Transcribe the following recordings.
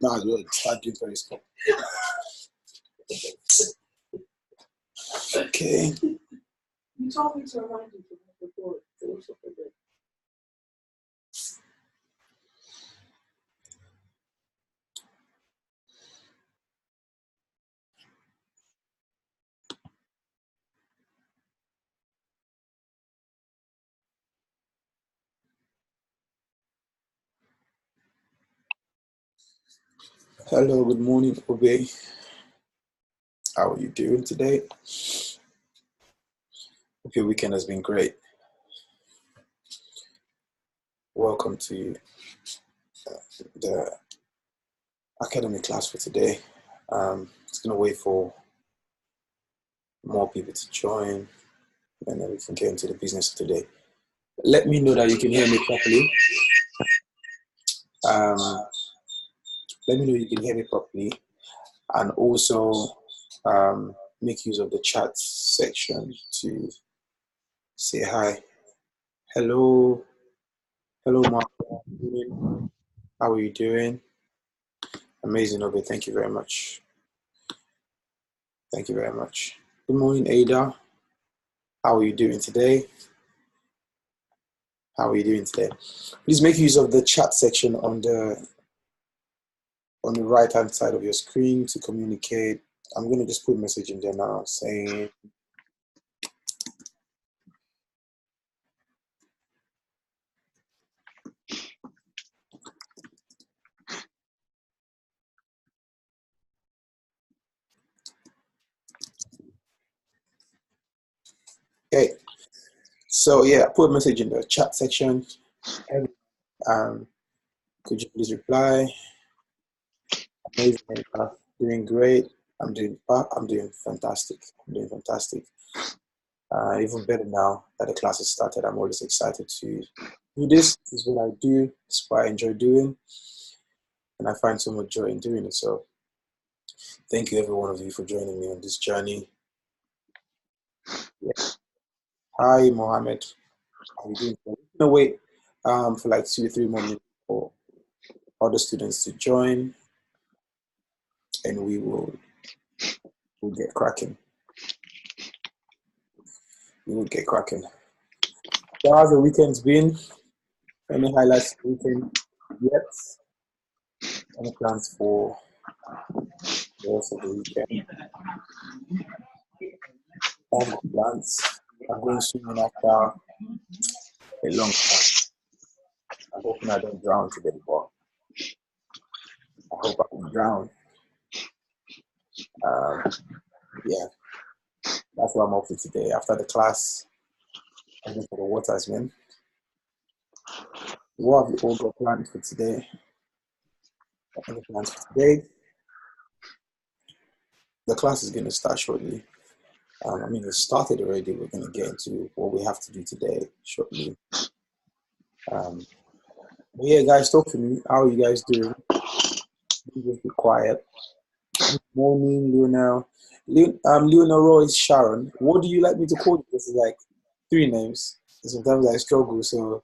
Might as well start doing Periscope. Okay. You told me to remind you to before. Hello, good morning, Obe. How are you doing today? Hope your weekend has been great. Welcome to the academic class for today. It's going to wait for more people to join, and then we can get into the business of today. Let me know that you can hear me properly. Let me know you can hear me properly, and also make use of the chat section to say hi. Hello, Mark. How are you doing? Amazing, Obe. Thank you very much. Thank you very much. Good morning, Ada. How are you doing today? How are you doing today? Please make use of the chat section on the right hand side of your screen to communicate. I'm going to just put a message in there now saying okay. So yeah, put a message in the chat section. Could you please reply? Amazing. Doing great. I'm doing fantastic. I'm doing fantastic. Even better now that the class has started. I'm always excited to do this. This is what I do. It's what I enjoy doing. And I find so much joy in doing it. So thank you, every one of you, for joining me on this journey. Yeah. Hi, Mohammed. How are you doing? We're going to wait for like 2 or 3 more minutes for other students to join. And we'll get cracking. We will get cracking. So how's the weekend's been? Any highlights of the weekend yet? Any plans for the rest of the weekend? I have plans. I'm going swimming after a long time. I'm hoping I don't drown today, but I hope I don't drown. Yeah, that's what I'm up to today. After the class, I'm going for the waters, man. What have you all got planned for today? Any plans for today? The class is going to start shortly. I mean, it started already. We're going to get into what we have to do today shortly. But yeah, guys, talk to me. How are you guys doing? Just be quiet. Good morning, Luna. Luna Royce Sharon. What do you like me to call you? This is like 3 names. Sometimes I struggle, so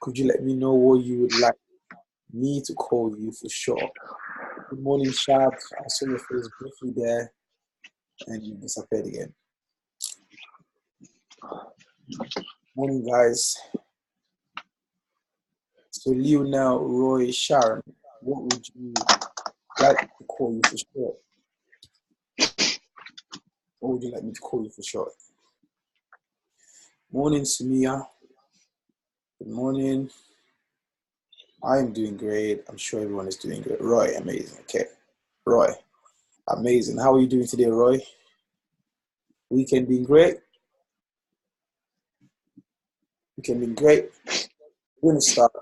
could you let me know what you would like me to call you for sure? Good morning, Shad. I saw your face briefly there, and you disappeared again. Morning, guys. So, Luna Roy Sharon, what would you like to call you for short? What would you like me to call you for short? Morning, Sumia. Good morning. I'm doing great. I'm sure everyone is doing great. Roy, amazing. Okay. Roy, amazing. How are you doing today, Roy? Weekend being great? Weekend being great. We're going to start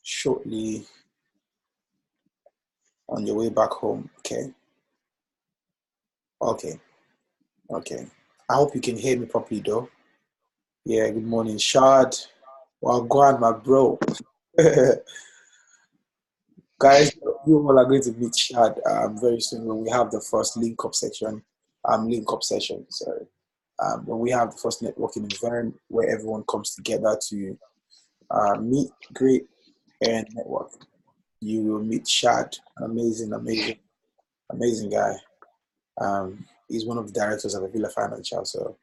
shortly on your way back home. Okay. Okay. Okay. I hope you can hear me properly, though. Yeah, good morning, Shad. Well, go on, my bro. Guys, you all are going to meet Shad very soon when we have the first link-up session. Sorry. When we have the first networking event where everyone comes together to meet, greet, and network. you will meet Shad, amazing guy. He's one of the directors of Havilah Financial, so,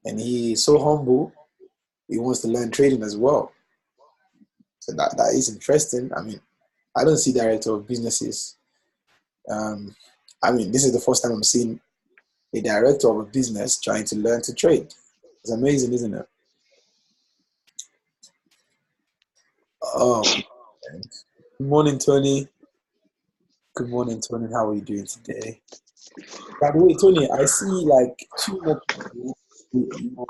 and he's so humble. He wants to learn trading as well. So that is interesting. I mean, I don't see director of businesses. I mean, this is the first time I'm seeing a director of a business trying to learn to trade. It's amazing, isn't it? Oh, good morning, Tony. Good morning, Tony. How are you doing today? By the way, Tony, I see like two more people with your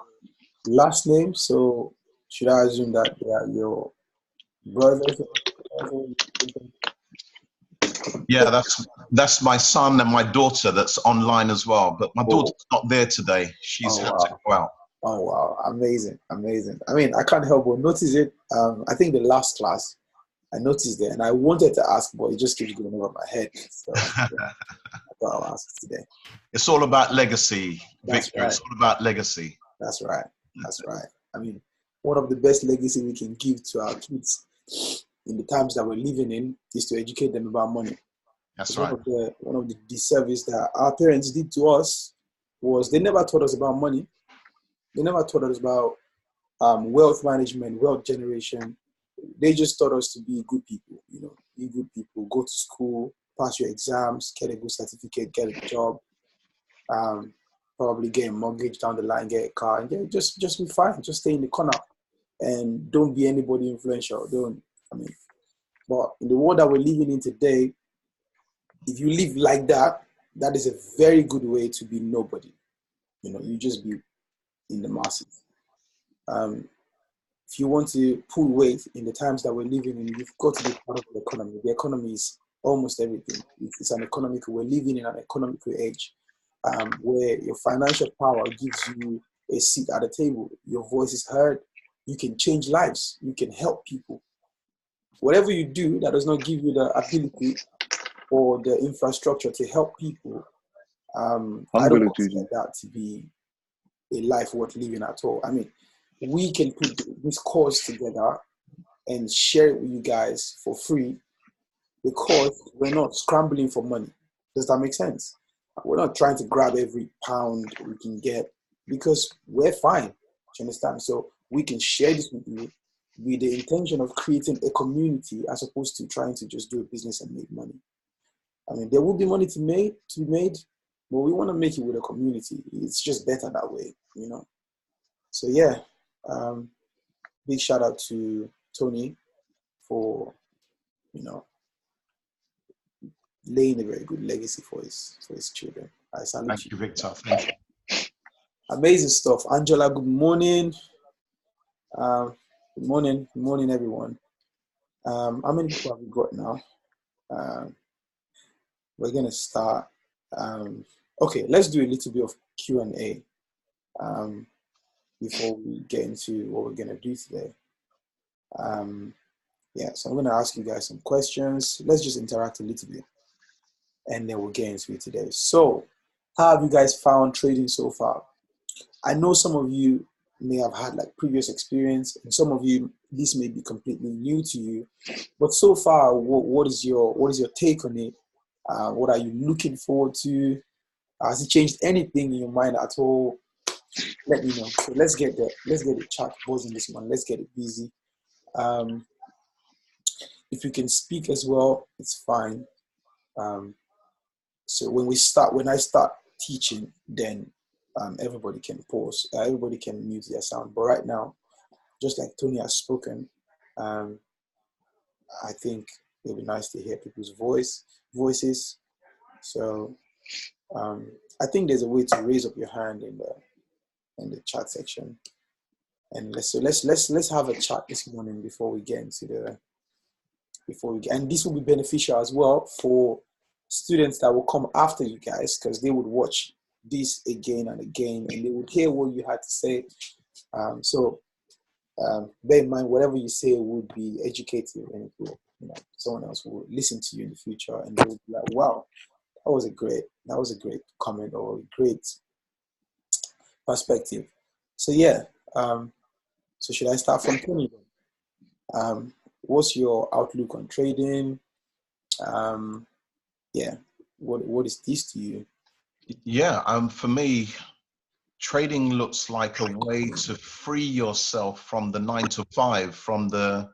last name. So should I assume that they are your brothers? Yeah, that's my son and my daughter that's online as well. But my daughter's not there today. She's had to go out. Oh wow, amazing. I mean, I can't help but notice it. I think the last class I noticed it, and I wanted to ask, but it just keeps going over my head. So yeah, I thought I'll ask today. It's all about legacy, Victor. Right. It's all about legacy. That's right. I mean, one of the best legacy we can give to our kids in the times that we're living in is to educate them about money. That's right. One of the disservice that our parents did to us was they never taught us about money. They never taught us about wealth management, wealth generation. They just taught us to be good people, be good people, go to school, pass your exams, get a good certificate, get a job, probably get a mortgage down the line, get a car, and just be fine. Just stay in the corner and don't be anybody influential. But in the world that we're living in today, if you live like that, that is a very good way to be nobody. You just be in the masses. If you want to pull weight in the times that we're living in, you've got to be part of the economy. The economy is almost everything. We're living in an economical age where your financial power gives you a seat at the table. Your voice is heard. You can change lives. You can help people. Whatever you do that does not give you the ability or the infrastructure to help people, I don't consider that to be a life worth living at all. I mean, we can put this course together and share it with you guys for free because we're not scrambling for money. Does that make sense? We're not trying to grab every pound we can get because we're fine. Do you understand? So we can share this with you with the intention of creating a community as opposed to trying to just do a business and make money. I mean, there will be money to be made, but we want to make it with a community. It's just better that way, So yeah, big shout out to Tony for, laying a very good legacy for his children. I salute you. Thank you, Victor. Thank you. Amazing stuff. Angela, good morning. Good morning, everyone. How many people have we got now? We're gonna start. Okay, let's do a little bit of Q&A before we get into what we're gonna do today. Yeah, so I'm gonna ask you guys some questions. Let's just interact a little bit, and then we'll get into it today. So, how have you guys found trading so far? I know some of you may have had like previous experience, and some of you this may be completely new to you. But so far, what is your take on it? What are you looking forward to? Has it changed anything in your mind at all? Let me know. So let's get the chat buzzing this one. Let's get it busy. If you can speak as well, it's fine. So when I start teaching, then everybody can pause. Everybody can mute their sound. But right now, just like Tony has spoken, I think it'll be nice to hear people's voices. So I think there's a way to raise up your hand in the chat section. And let's have a chat this morning before we get into and this will be beneficial as well for students that will come after you guys, because they would watch this again and again and they would hear what you had to say. So bear in mind, whatever you say will be educative, and someone else will listen to you in the future and they will be like, wow, that was a great comment or a great perspective. So yeah, so should I start from Tony? what's your outlook on trading? Yeah, what is this to you? Yeah, for me, trading looks like a way to free yourself from the 9 to 5, from the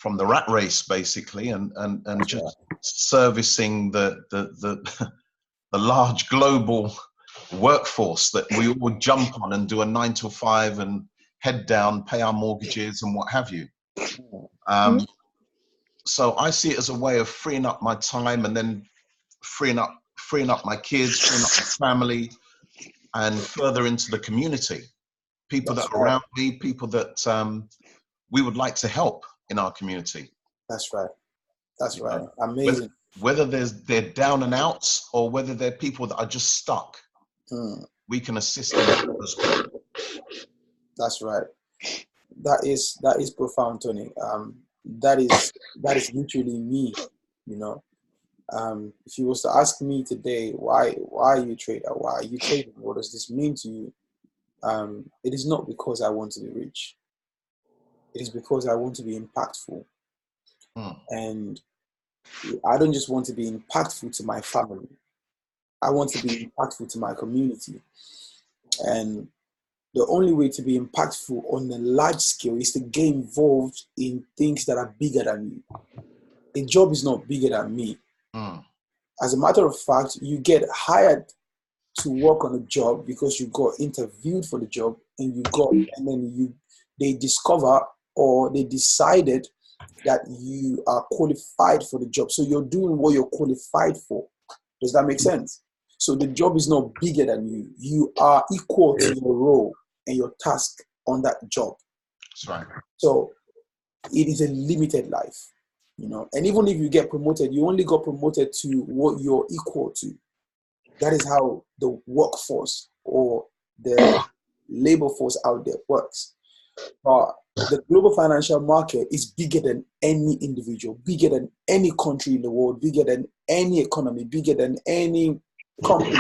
rat race, basically, and just servicing the the large global workforce that we all jump on and do a 9 to 5 and head down, pay our mortgages and what have you. So I see it as a way of freeing up my time, and then freeing up my kids, freeing up my family, and further into the community. People that are around me, people that we would like to help in our community. That's right. That's right. Amazing. Whether they're down and outs, or whether they're people that are just stuck, we can assist those people. That's right. That is profound, Tony. That is literally me. You know, if you was to ask me today, why you trade, or why are you trading? What does this mean to you? It is not because I want to be rich. It is because I want to be impactful. And I don't just want to be impactful to my family. I want to be impactful to my community. And the only way to be impactful on a large scale is to get involved in things that are bigger than you. A job is not bigger than me. As a matter of fact, you get hired to work on a job because you got interviewed for the job, and they discover, or they decided that you are qualified for the job. So you're doing what you're qualified for. Does that make sense? So the job is not bigger than you. You are equal to your role and your task on that job. That's right. So it is a limited life, you know. And even if you get promoted, you only got promoted to what you're equal to. That is how the workforce or the labor force out there works. But the global financial market is bigger than any individual, bigger than any country in the world, bigger than any economy, bigger than any company.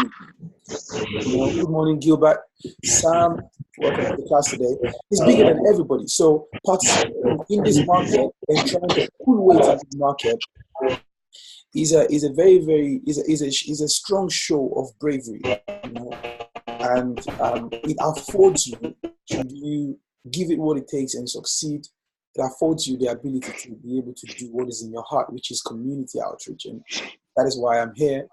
You know, good morning, Gilbert. Sam, welcome to the class today. It's bigger than everybody. So participating in this market and trying to pull weight in the market is a strong show of bravery, you know, and it affords you, should you give it what it takes and succeed, it affords you the ability to be able to do what is in your heart, which is community outreach. And that is why I'm here,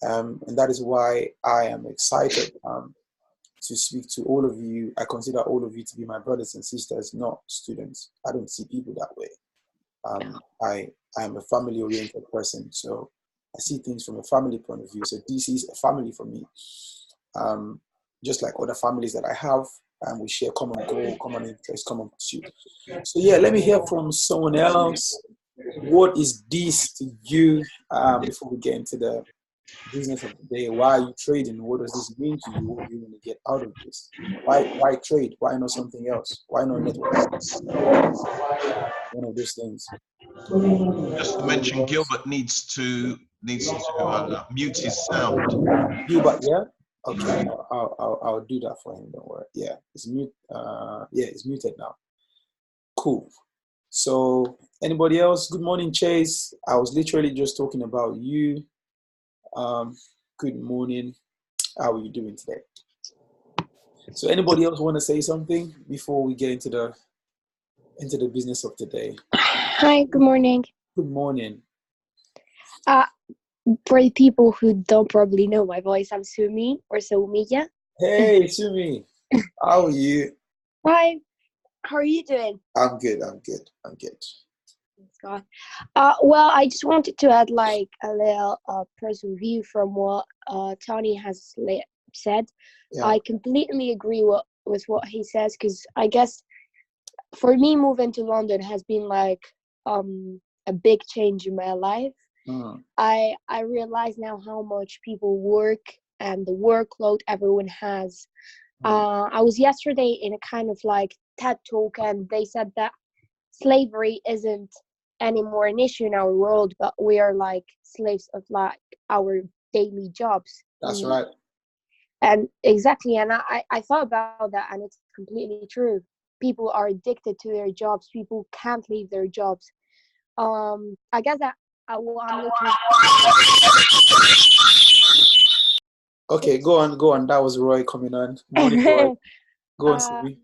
and that is why I am excited to speak to all of you. I consider all of you to be my brothers and sisters, not students. I don't see people that way. I am a family-oriented person, so I see things from a family point of view. So DC is a family for me, just like other families that I have, and we share common goal, common interest, common pursuit. So yeah, let me hear from someone else. What is this to you before we get into the business of the day? Why are you trading? What does this mean to you? What do you want to get out of this? Why trade? Why not something else? Why not network? One of those things. Just to mention, Gilbert needs to mute his sound. Gilbert, yeah. Okay, I'll do that for him. Don't worry. Yeah, it's mute. Yeah, it's muted now. Cool. So, anybody else? Good morning, Chase. I was literally just talking about you. Good morning. How are you doing today? So, anybody else want to say something before we get into the business of today? Hi. Good morning. Good morning. For the people who don't probably know my voice, I'm Sumi or Soumia. Hey, Sumi. How are you? Hi. How are you doing? I'm good. Thanks God. Well, I just wanted to add like a little personal view from what Tony has said. Yeah. I completely agree with what he says, because I guess for me, moving to London has been like a big change in my life. I realize now how much people work and the workload everyone has. I was yesterday in a kind of like TED talk, and they said that slavery isn't anymore an issue in our world, but we are like slaves of like our daily jobs. That's right. And exactly, and I thought about that, and it's completely true. people are addicted to their jobs. People can't leave their jobs. I guess that what I'm looking. Okay, go on. That was Roy coming on. Morning, Roy. Go on, Sylvie.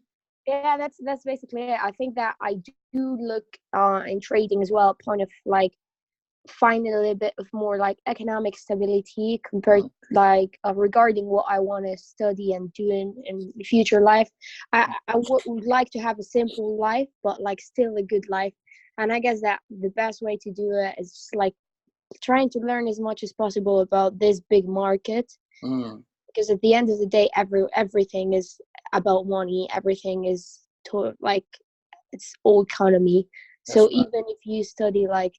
Yeah, that's basically it. I think that I do look in trading as well, point of like finding a little bit of more like economic stability compared like regarding what I want to study and do in future life. I would like to have a simple life, but like still a good life. And I guess that the best way to do it is just like trying to learn as much as possible about this big market. Because at the end of the day, everything is about money. Everything is like it's all economy. So even if you study like,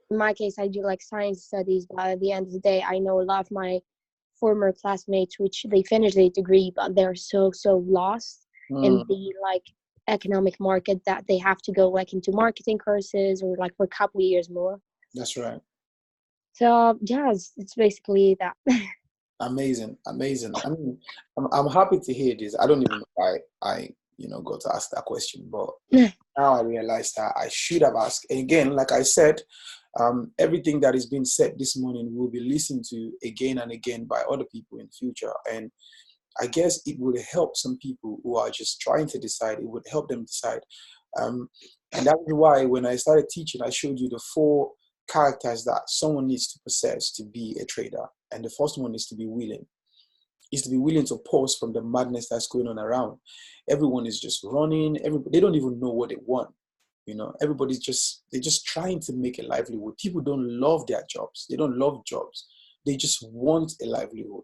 in my case, I do like science studies, but at the end of the day, I know a lot of my former classmates, which they finished their degree, but they're so lost in the like economic market that they have to go like into marketing courses or like for a couple of years more. That's right. So yeah, it's basically that. Amazing. I mean, I'm happy to hear this. I don't even know why I got to ask that question, but now I realize that I should have asked. And again, like I said, everything that is being said this morning will be listened to again and again by other people in the future. And I guess it would help some people who are just trying to decide. It would help them decide. And that is why when I started teaching, I showed you the 4 characters that someone needs to possess to be a trader. And the first one is to be willing. Is to be willing to pause from the madness that's going on around. Everyone is just running. They don't even know what they want. Everybody's they're just trying to make a livelihood. People don't love their jobs. They don't love jobs. They just want a livelihood.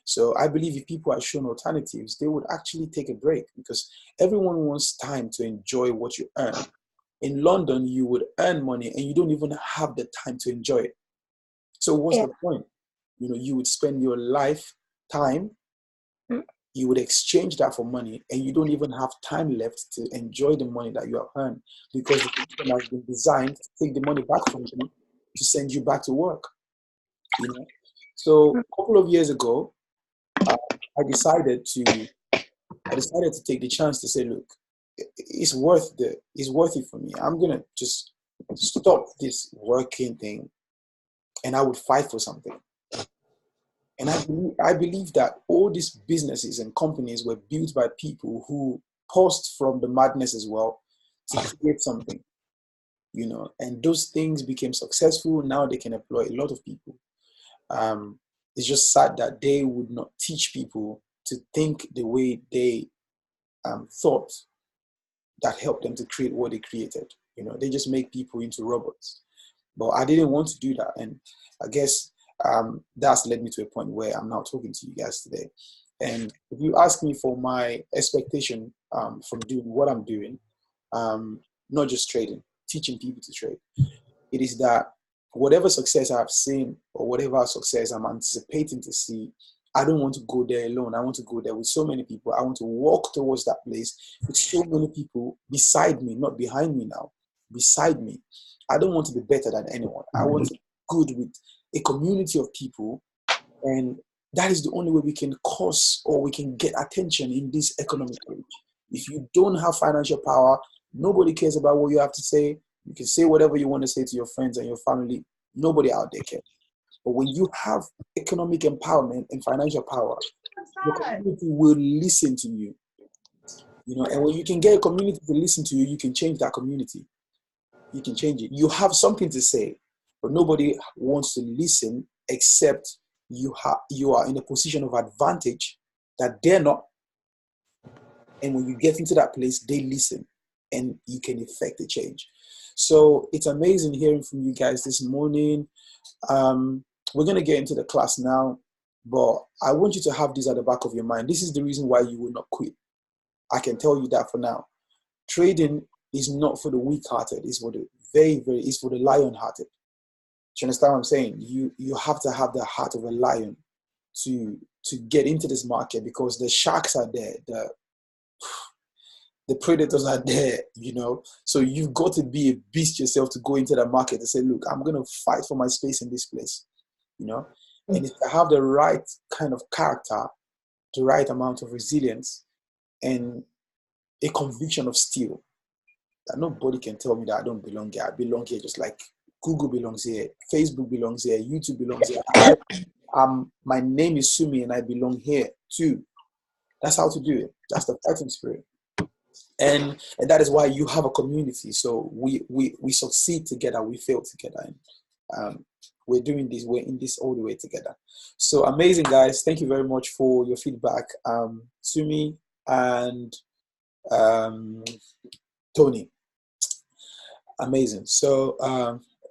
So I believe if people are shown alternatives, they would actually take a break, because everyone wants time to enjoy what you earn. In London, you would earn money and you don't even have the time to enjoy it. So what's the point? You would spend your lifetime, you would exchange that for money, and you don't even have time left to enjoy the money that you have earned, because the system has been designed to take the money back from you to send you back to work. So a couple of years ago, I decided to take the chance to say, look, it's worth it for me. I'm gonna just stop this working thing, and I would fight for something. And I believe that all these businesses and companies were built by people who paused from the madness as well to create something, and those things became successful. Now they can employ a lot of people. It's just sad that they would not teach people to think the way they thought that helped them to create what they created. They just make people into robots. But I didn't want to do that. And I guess that's led me to a point where I'm now talking to you guys today. And if you ask me for my expectation from doing what I'm doing, not just trading, teaching people to trade, it is that whatever success I've seen or whatever success I'm anticipating to see, I don't want to go there alone. I want to go there with so many people. I want to walk towards that place with so many people beside me, not behind me now, beside me. I don't want to be better than anyone. I want to be good with a community of people. And that is the only way we can cause or we can get attention in this economic age. If you don't have financial power, nobody cares about what you have to say. You can say whatever you want to say to your friends and your family. Nobody out there cares. But when you have economic empowerment and financial power, the community will listen to you. And when you can get a community to listen to you, you can change that community. You can change it. You have something to say, but nobody wants to listen except you are in a position of advantage that they're not. And when you get into that place, they listen and you can effect a change. So it's amazing hearing from you guys this morning. We're going to get into the class now, but I want you to have this at the back of your mind. This is the reason why you will not quit. I can tell you that for now. Trading is not for the weak-hearted. It's for the it's for the lion-hearted. Do you understand what I'm saying? You have to have the heart of a lion to get into this market, because the sharks are there, the predators are there, So you've got to be a beast yourself to go into the market and say, look, I'm going to fight for my space in this place, And if I have the right kind of character, the right amount of resilience, and a conviction of steel that nobody can tell me that I don't belong here. I belong here just like Google belongs here, Facebook belongs here, YouTube belongs here. My name is Sumi and I belong here too. That's how to do it. That's the fighting spirit. And that is why you have a community. So we succeed together, we fail together. And we're doing this, we're in this all the way together. So amazing, guys. Thank you very much for your feedback. Sumi and Tony. Amazing. So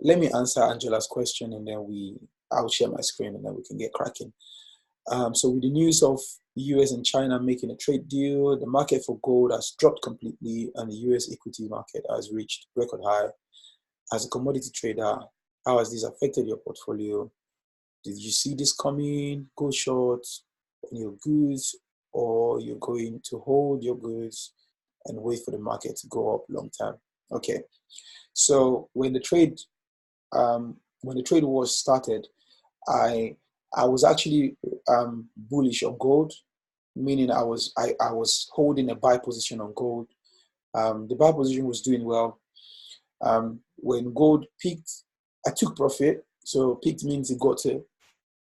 let me answer Angela's question, and then I'll share my screen and then we can get cracking. So with the news of US and China making a trade deal, the market for gold has dropped completely and the US equity market has reached record high. As a commodity trader, how has this affected your portfolio? Did you see this coming, go short on your goods, or you're going to hold your goods and wait for the market to go up long term? Okay, so when the trade war started, I was actually bullish on gold, meaning I was holding a buy position on gold. The buy position was doing well. When gold peaked, I took profit. So peaked means it got to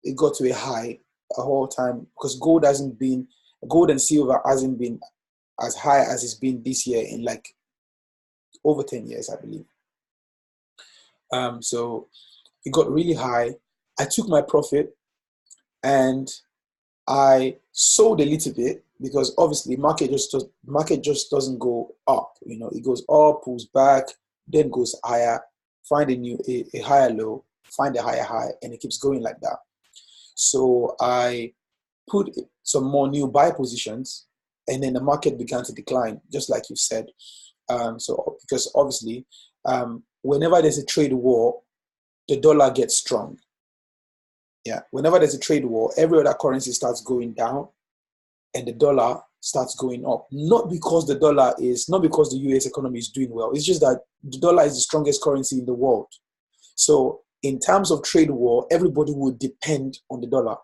a high a whole time, because gold and silver hasn't been as high as it's been this year in like over 10 years, I believe. So it got really high. I took my profit and I sold a little bit, because obviously market just doesn't go up. You know, it goes up, pulls back, then goes higher, find a higher low, find a higher high, and it keeps going like that. So I put some more new buy positions, and then the market began to decline, just like you said. So because obviously, whenever there's a trade war, the dollar gets strong. Yeah, whenever there's a trade war, every other currency starts going down, and the dollar starts going up. Not because the US economy is doing well. It's just that the dollar is the strongest currency in the world. So in terms of trade war, everybody would depend on the dollar.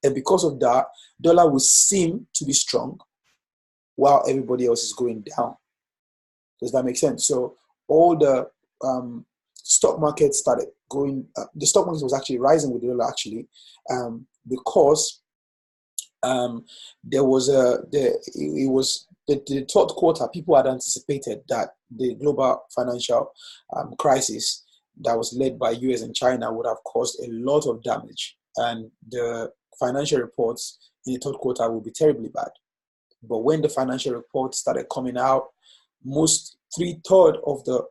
And because of that, dollar will seem to be strong while everybody else is going down. Does that make sense? So all the stock market started going, the stock market was actually rising with the dollar actually, because there was the third quarter, people had anticipated that the global financial crisis that was led by US and China would have caused a lot of damage, and the financial reports in the third quarter will be terribly bad. But when the financial reports started coming out, most 3/3 of the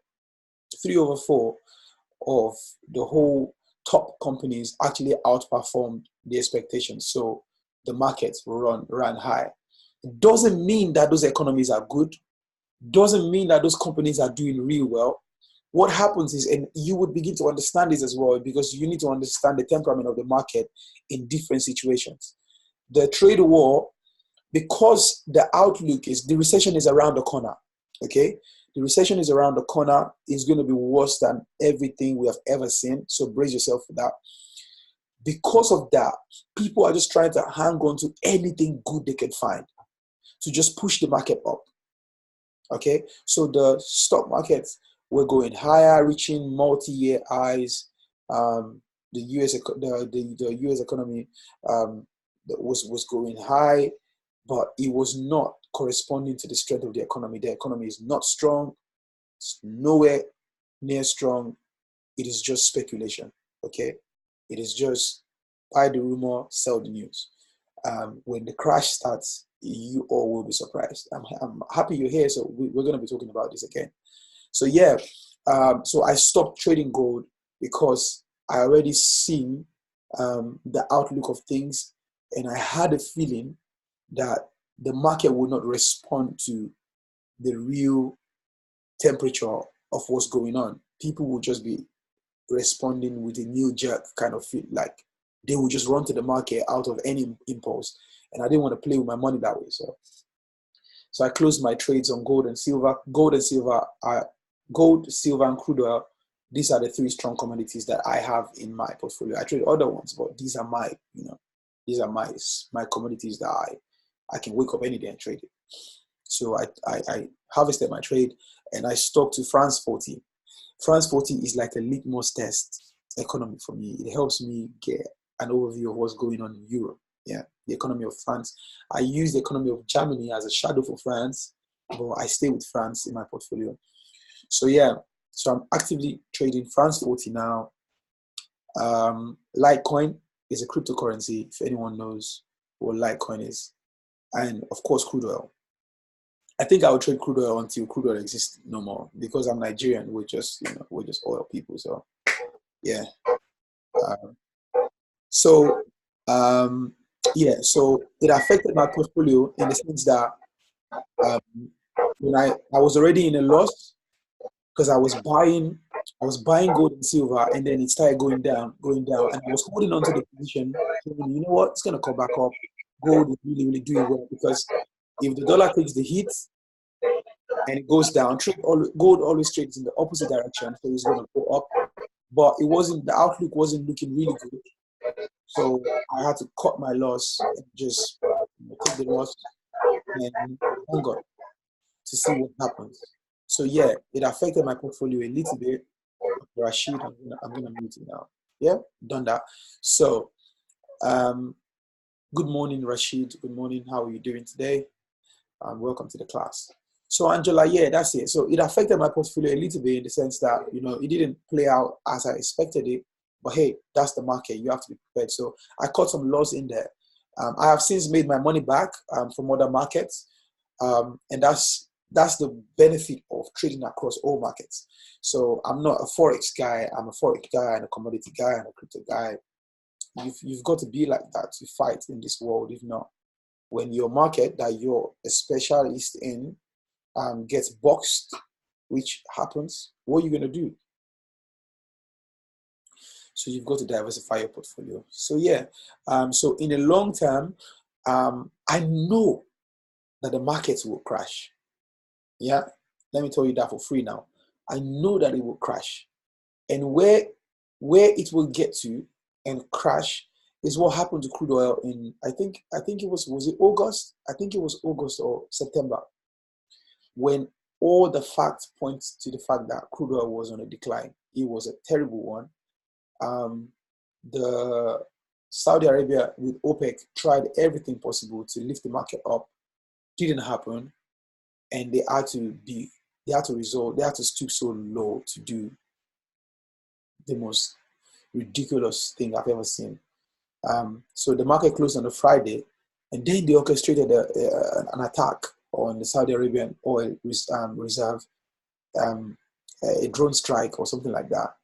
3/4 of the whole top companies actually outperformed the expectations. So the markets ran high. It doesn't mean that those economies are good. Doesn't mean that those companies are doing real well. What happens is, and you would begin to understand this as well, because you need to understand the temperament of the market in different situations. The trade war, because the outlook is the recession is around the corner, okay? The recession is around the corner. It's going to be worse than everything we have ever seen. So brace yourself for that. Because of that, people are just trying to hang on to anything good they can find to just push the market up. Okay, so the stock markets were going higher, reaching multi-year highs. The US economy was going high, but it was not corresponding to the strength of the economy. The economy is not strong. It's nowhere near strong. It is just speculation. Okay, it is just buy the rumor, sell the news. When the crash starts, you all will be surprised. I'm happy you're here, so we're going to be talking about this again. So yeah, so I stopped trading gold because I already seen the outlook of things, and I had a feeling that the market would not respond to the real temperature of what's going on. People will just be responding with a new jerk kind of feel, like they will just run to the market out of any impulse. And I didn't want to play with my money that way. So I closed my trades on gold and silver. Gold, silver, and crude oil. These are the three strong commodities that I have in my portfolio. I trade other ones, but these are my commodities that I can wake up any day and trade it. So I harvested my trade and I stuck to France 40. France 40 is like a litmus test economy for me. It helps me get an overview of what's going on in Europe. Yeah, the economy of France. I use the economy of Germany as a shadow for France, but I stay with France in my portfolio. So yeah, so I'm actively trading France 40 now. Litecoin is a cryptocurrency, if anyone knows what Litecoin is. And of course, crude oil. I think I will trade crude oil until crude oil exists no more, because I'm Nigerian. We're just, we're just oil people. So yeah. So it affected my portfolio in the sense that when I was already in a loss, because I was buying gold and silver, and then it started going down, and I was holding on to the position, saying, you know what, it's gonna come back up. Gold is really, really doing well, because if the dollar takes the hit and it goes down, gold always trades in the opposite direction, so it's gonna go up. But the outlook wasn't looking really good. So I had to cut my loss and just take the loss and thank God to see what happens. So yeah, it affected my portfolio a little bit. Rashid, I'm gonna mute you now. Yeah, done that. So good morning, Rashid. Good morning. How are you doing today? Welcome to the class. So Angela, yeah, that's it. So it affected my portfolio a little bit in the sense that, it didn't play out as I expected it. But hey, that's the market. You have to be prepared. So I caught some loss in there. I have since made my money back from other markets. And that's the benefit of trading across all markets. So I'm not a Forex guy. I'm a Forex guy and a commodity guy and a crypto guy. You've got to be like that to fight in this world. If not, when your market that you're a specialist in gets boxed, which happens, what are you going to do? So you've got to diversify your portfolio. So yeah, so in the long term, I know that the markets will crash. Yeah, let me tell you that for free now. I know that it will crash, and where it will get to and crash is what happened to crude oil in I think it was it August? I think it was August or September, when all the facts point to the fact that crude oil was on a decline. It was a terrible one. The Saudi Arabia with OPEC tried everything possible to lift the market up. Didn't happen, and they had to stoop so low to do the most ridiculous thing I've ever seen. So the market closed on a Friday, and then they orchestrated an attack on the Saudi Arabian oil reserve, a drone strike or something like that.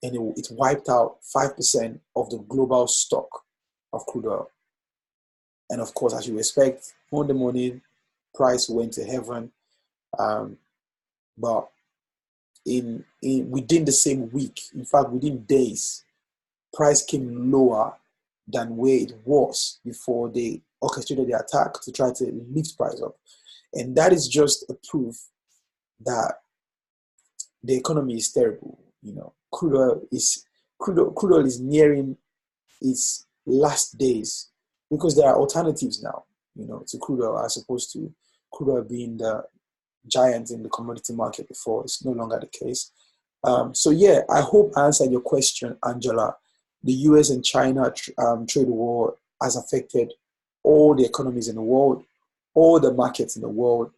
And it wiped out 5% of the global stock of crude oil. And of course, as you expect, Monday morning, price went to heaven. But within the same week, in fact, within days, price came lower than where it was before they orchestrated the attack to try to lift price up. And that is just a proof that the economy is terrible. Crude oil is nearing its last days, because there are alternatives now, to crude oil, as opposed to crude oil being the giant in the commodity market before. It's no longer the case. So yeah, I hope I answered your question, Angela. The US and China trade war has affected all the economies in the world, all the markets in the world.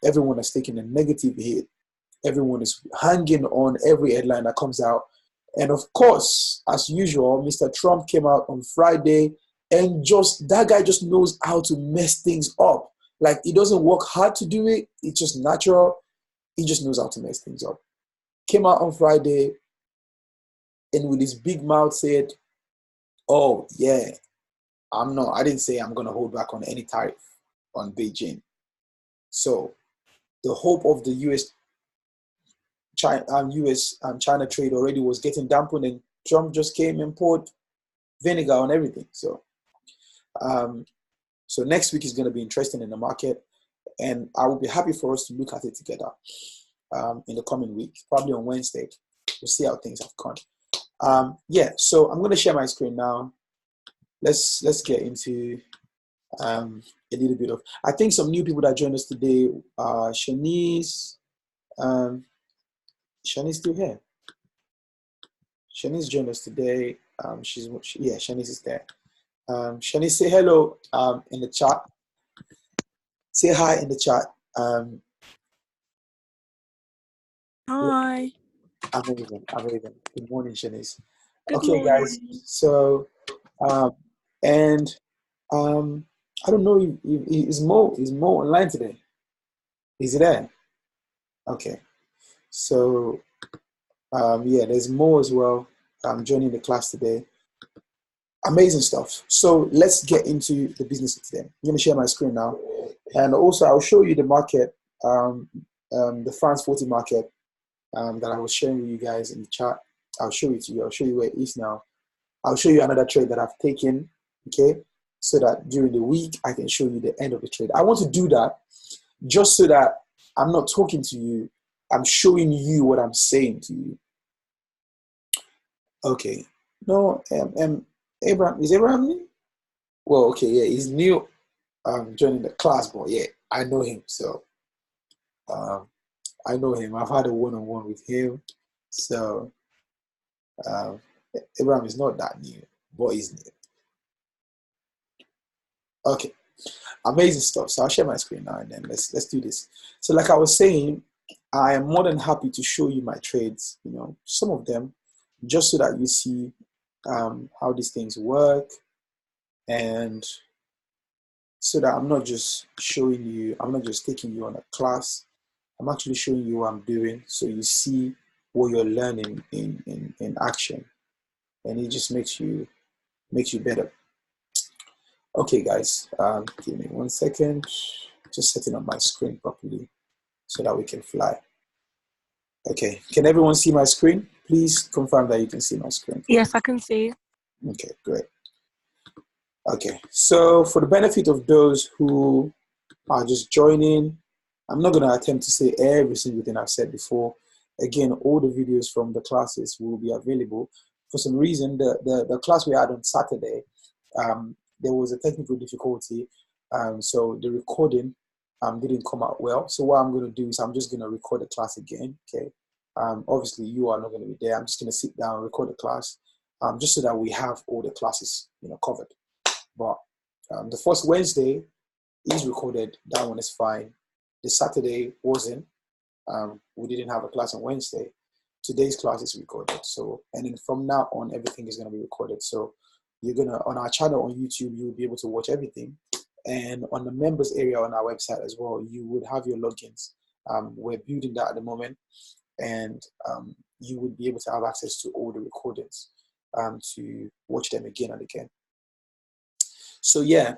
Everyone has taken a negative hit. Everyone is hanging on every headline that comes out. And of course, as usual, Mr. Trump came out on Friday, and that guy just knows how to mess things up. Like, he doesn't work hard to do it. It's just natural. He just knows how to mess things up. Came out on Friday, and with his big mouth said, oh yeah, I didn't say I'm going to hold back on any tariff on Beijing. So the hope of the China trade already was getting dampened, and Trump just came and poured vinegar on everything. So next week is going to be interesting in the market, and I will be happy for us to look at it together in the coming week, probably on Wednesday. We'll see how things have gone. So I'm going to share my screen now. Let's get into A little bit of, I think some new people that joined us today, Shanice, Shanice still here. Shanice joined us today. Yeah, Shanice is there. Shanice, say hello in the chat. Say hi in the chat. Hi. Amazing. Good morning, Shanice. Good Okay, morning. guys. So, and I don't know. Is Mo online today? Is he there? Okay. So, yeah, there's Mo as well. Joining the class today. Amazing stuff. So let's get into the business today. I'm going to share my screen now, and also I'll show you the market, the France 40 market that I was sharing with you guys in the chat. I'll show it to you. I'll show you where it is now. I'll show you another trade that I've taken, okay, so that during the week I can show you the end of the trade. I want to do that just so that I'm not talking to you. I'm showing you what I'm saying to you. Okay. No, Abraham, is Abraham new? Well, okay, yeah, he's new joining the class, but yeah, I know him. So I know him. I've had a one-on-one with him. So Abraham is not that new, but he's new. Okay, amazing stuff. So I'll share my screen now and then let's do this. So like I was saying, I am more than happy to show you my trades, you know, some of them, just so that you see how these things work, and so that I'm not just showing you, I'm not just taking you on a class, I'm actually showing you what I'm doing, so you see what you're learning in action, and it just makes you better. Okay, guys, give me 1 second. Just setting up my screen properly so that we can fly. Okay, can everyone see my screen? Please confirm that you can see my screen. Yes, I can see. Okay, great. Okay, so for the benefit of those who are just joining, I'm not going to attempt to say every single thing I've said before. Again, all the videos from the classes will be available. For some reason, the class we had on Saturday, there was a technical difficulty, so the recording didn't come out well. So what I'm going to do is I'm just going to record the class again, okay? Obviously, you are not going to be there. I'm just going to sit down, record the class, just so that we have all the classes, you know, covered. But the first Wednesday is recorded. That one is fine. The Saturday wasn't. We didn't have a class on Wednesday. Today's class is recorded. So, and then from now on, everything is going to be recorded. So you're going to, on our channel on YouTube, you'll be able to watch everything. And on the members area on our website as well, you would have your logins. We're building that at the moment. And you would be able to have access to all the recordings to watch them again and again. So yeah,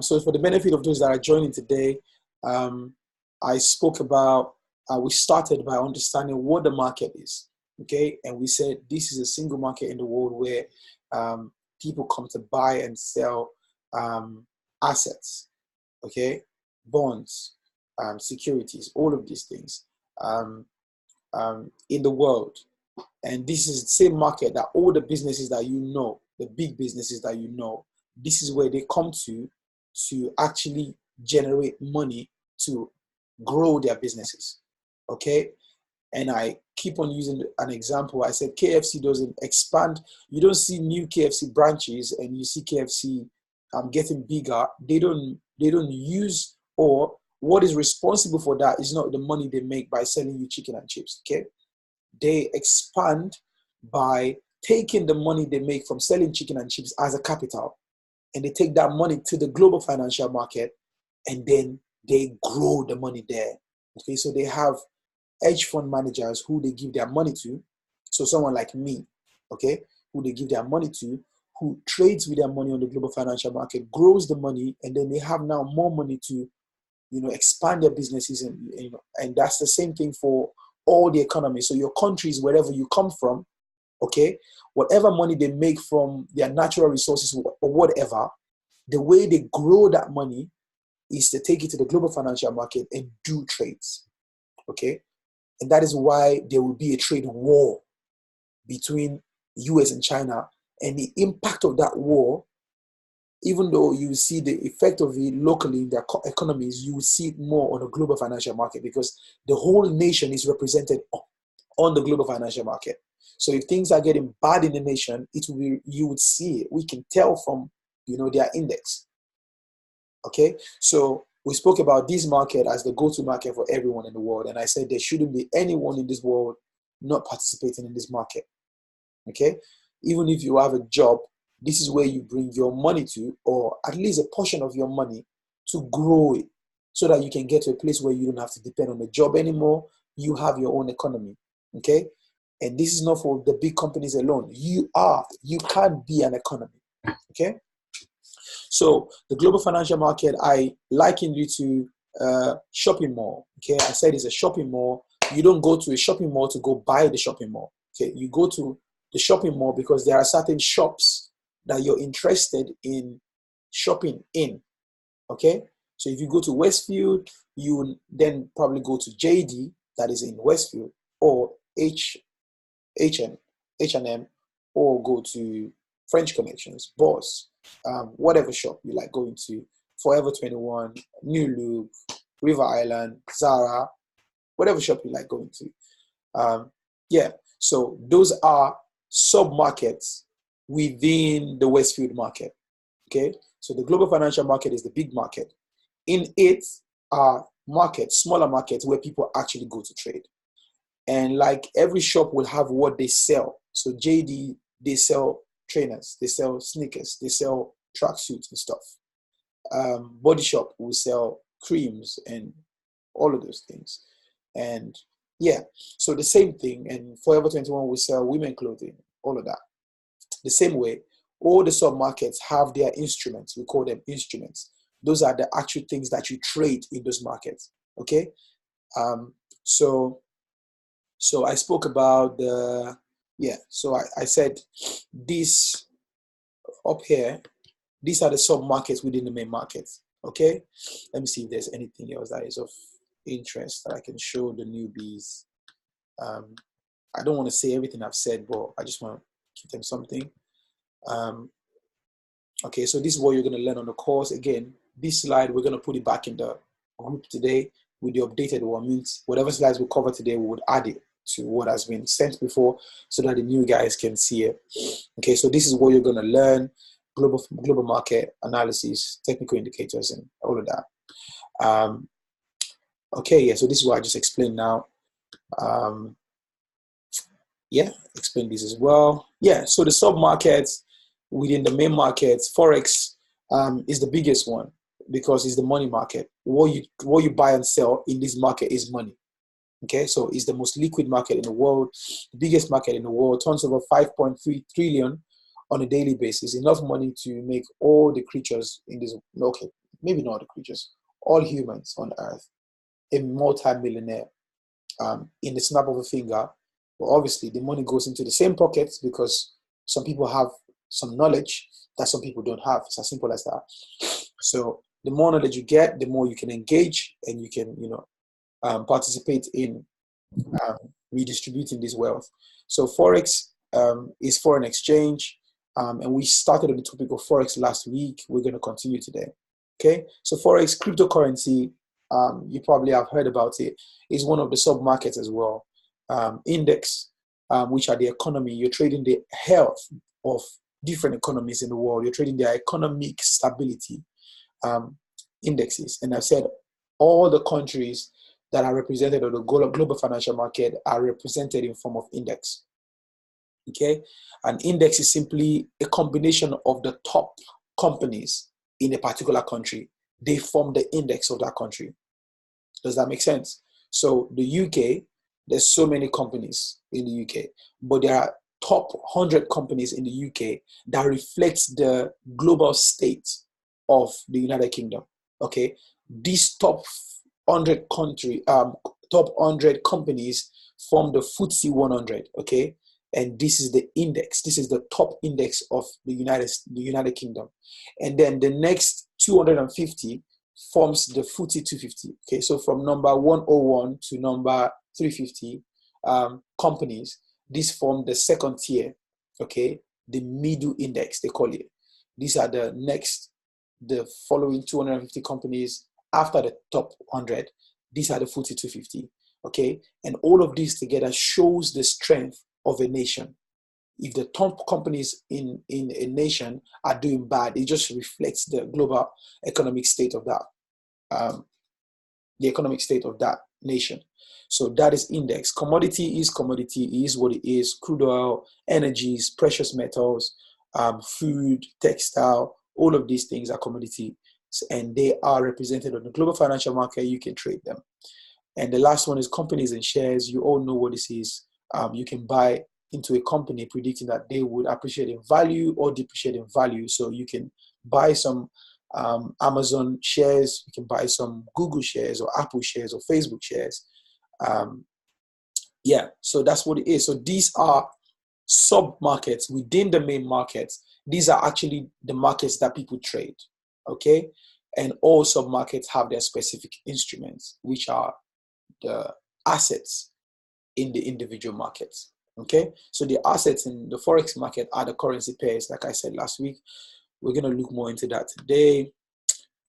so for the benefit of those that are joining today, I spoke about, we started by understanding what the market is, okay? And we said this is a single market in the world where people come to buy and sell assets, okay? Bonds, securities, all of these things in the world. And this is the same market that all the businesses that you know, the big businesses that you know, this is where they come to actually generate money to grow their businesses, okay? And I keep on using an example. I said KFC doesn't expand. You don't see new KFC branches and you see KFC getting bigger. They don't use, or what is responsible for that is not the money they make by selling you chicken and chips, okay? They expand by taking the money they make from selling chicken and chips as a capital, and they take that money to the global financial market, and then they grow the money there. Okay, so they have hedge fund managers who they give their money to. So someone like me, okay, who they give their money to, who trades with their money on the global financial market, grows the money, and then they have now more money to, you know, expand their businesses, and you know, and that's the same thing for all the economy. So your countries, wherever you come from, okay, whatever money they make from their natural resources or whatever, the way they grow that money is to take it to the global financial market and do trades, okay? And that is why there will be a trade war between US and China, and the impact of that war even though you see the effect of it locally in their economies, you will see it more on the global financial market because the whole nation is represented on the global financial market. So if things are getting bad in the nation, it will be, you would see it. We can tell from, their index. Okay, so we spoke about this market as the go-to market for everyone in the world, and I said there shouldn't be anyone in this world not participating in this market. Okay, even if you have a job, this is where you bring your money to, or at least a portion of your money, to grow it so that you can get to a place where you don't have to depend on the job anymore. You have your own economy. Okay, and this is not for the big companies alone. You can be an economy. Okay, so the global financial market, I liken you to a shopping mall. Okay, I said it's a shopping mall. You don't go to a shopping mall to go buy the shopping mall. Okay, you go to the shopping mall because there are certain shops that you're interested in shopping in. Okay, so if you go to Westfield, you will then probably go to JD, that is in Westfield, or H&M, or go to French Connections, Boss, whatever shop you like going to, Forever 21, New Look, River Island, Zara, whatever shop you like going to. So those are sub-markets within the Westfield market. Okay, so the global financial market is the big market. In it are markets, smaller markets where people actually go to trade. And like every shop will have what they sell. So JD, they sell trainers, they sell sneakers, they sell tracksuits and stuff. Body Shop will sell creams and all of those things. And so the same thing. And Forever 21 will sell women clothing, all of that. The same way, all the sub-markets have their instruments. We call them instruments. Those are the actual things that you trade in those markets. Okay? So I spoke about so I said this up here, these are the sub-markets within the main market. Okay? Let me see if there's anything else that is of interest that I can show the newbies. I don't want to say everything I've said, but I just want to give them something. Okay, so this is what you're going to learn on the course. Again, this slide, we're going to put it back in the group today with the updated one. Means whatever slides we cover today, we would add it to what has been sent before so that the new guys can see it. Okay, so this is what you're going to learn: global market analysis, technical indicators, and all of that. So this is what I just explained now. Explain this as well. So the sub-markets within the main markets, Forex is the biggest one because it's the money market. What you buy and sell in this market is money. Okay, so it's the most liquid market in the world, the biggest market in the world, turns over 5.3 trillion on a daily basis, enough money to make all the creatures in this, okay, maybe not the creatures, all humans on earth, a multi-millionaire in the snap of a finger. But obviously the money goes into the same pockets because some people have some knowledge that some people don't have. It's as simple as that. So the more knowledge you get, the more you can engage and you can, participate in redistributing this wealth. So Forex is foreign exchange. And we started on the topic of Forex last week. We're going to continue today. Okay. So Forex, cryptocurrency, you probably have heard about it, is one of the sub-markets as well. Index, which are the economy. You're trading the health of different economies in the world. You're trading their economic stability indexes. And I've said all the countries that are represented on the global financial market are represented in form of index. Okay, an index is simply a combination of the top companies in a particular country. They form the index of that country. Does that make sense? So the UK, there's so many companies in the UK, but there are top 100 companies in the UK that reflects the global state of the United Kingdom. Okay, these top 100 companies form the FTSE 100. Okay, and this is the index. This is the top index of the United Kingdom, and then the next 250 forms the FTSE 250. Okay, so from number 101 to number 350 companies, this form the second tier. Okay, the middle index they call it. These are the following 250 companies after the top 100. These are the FTSE 250. Okay, and all of these together shows the strength of a nation. If the top companies in a nation are doing bad, it just reflects the global economic state of that, the economic state of that nation. So that is index. Commodity is what it is. Crude oil, energies, precious metals, food, textile, all of these things are commodities, and they are represented on the global financial market. You can trade them. And the last one is companies and shares. You all know what this is. You can buy into a company predicting that they would appreciate in value or depreciate in value. So you can buy some Amazon shares, you can buy some Google shares or Apple shares or Facebook shares. Yeah, so that's what it is. So these are sub-markets within the main markets. These are actually the markets that people trade, okay? And all sub-markets have their specific instruments, which are the assets in the individual markets, okay? So the assets in the Forex market are the currency pairs, like I said last week. We're going to look more into that today.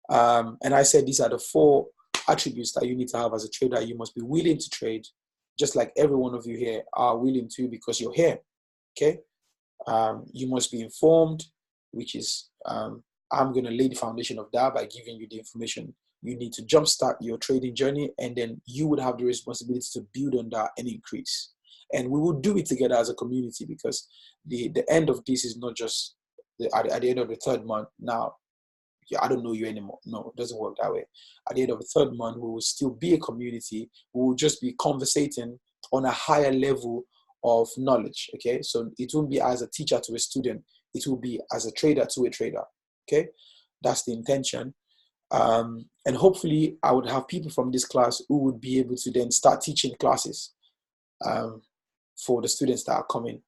And I said these are the 4 attributes that you need to have as a trader. You must be willing to trade, just like every one of you here are willing to, because you're here, okay? You must be informed, which is, I'm going to lay the foundation of that by giving you the information you need to jumpstart your trading journey, and then you would have the responsibility to build on that and increase. And we will do it together as a community, because the end of this is not just at the end of the 3rd month. Now, yeah, I don't know you anymore. No, it doesn't work that way. At the end of the 3rd month, we will still be a community. We will just be conversating on a higher level of knowledge, okay? So it won't be as a teacher to a student. It will be as a trader to a trader, okay? That's the intention. And hopefully I would have people from this class who would be able to then start teaching classes for the students that are coming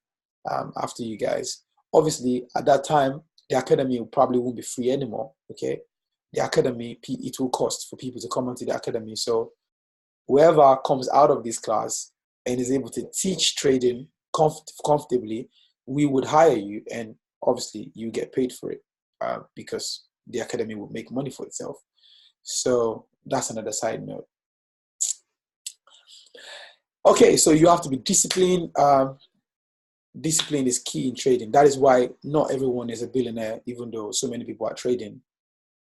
after you guys. Obviously, at that time, the academy probably won't be free anymore, okay? The academy, it will cost for people to come onto the academy. So whoever comes out of this class and is able to teach trading comfortably, we would hire you, and obviously you get paid for it because the academy will make money for itself. So that's another side note. Okay, so you have to be disciplined. Discipline is key in trading. That is why not everyone is a billionaire, even though so many people are trading.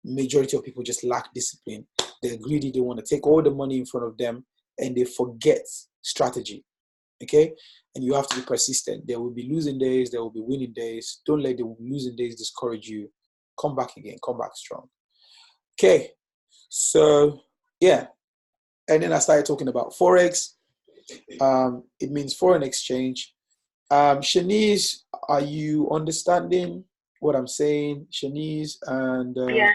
Majority of people just lack discipline. They're greedy. They want to take all the money in front of them, and they forget strategy. Okay, and you have to be persistent. There will be losing days. There will be winning days. Don't let the losing days discourage you. Come back again. Come back strong. Okay, so yeah, and then I started talking about Forex. It means foreign exchange. Shanice, are you understanding what I'm saying? Shanice and Yeah.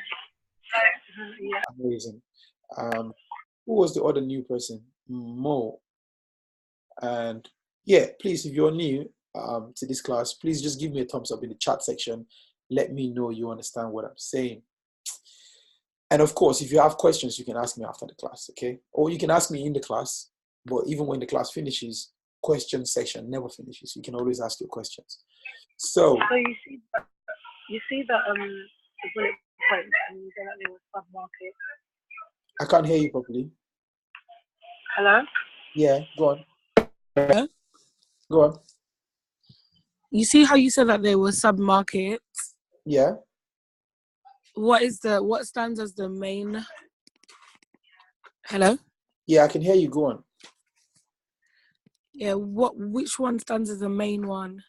Amazing. Who was the other new person? Mo. And yeah, please, if you're new to this class, please just give me a thumbs up in the chat section. Let me know you understand what I'm saying. And of course, if you have questions, you can ask me after the class, okay? Or you can ask me in the class, but even when the class finishes, question session never finishes. You can always ask your questions. So you see that the bullet points, and you say that there was sub-market. I can't hear you properly. Hello? Yeah, go on. Hello? Go on. You see how you said that there were sub-markets? Yeah. What stands as the main? Hello? Yeah, I can hear you. Go on. Yeah, which one stands as the main one?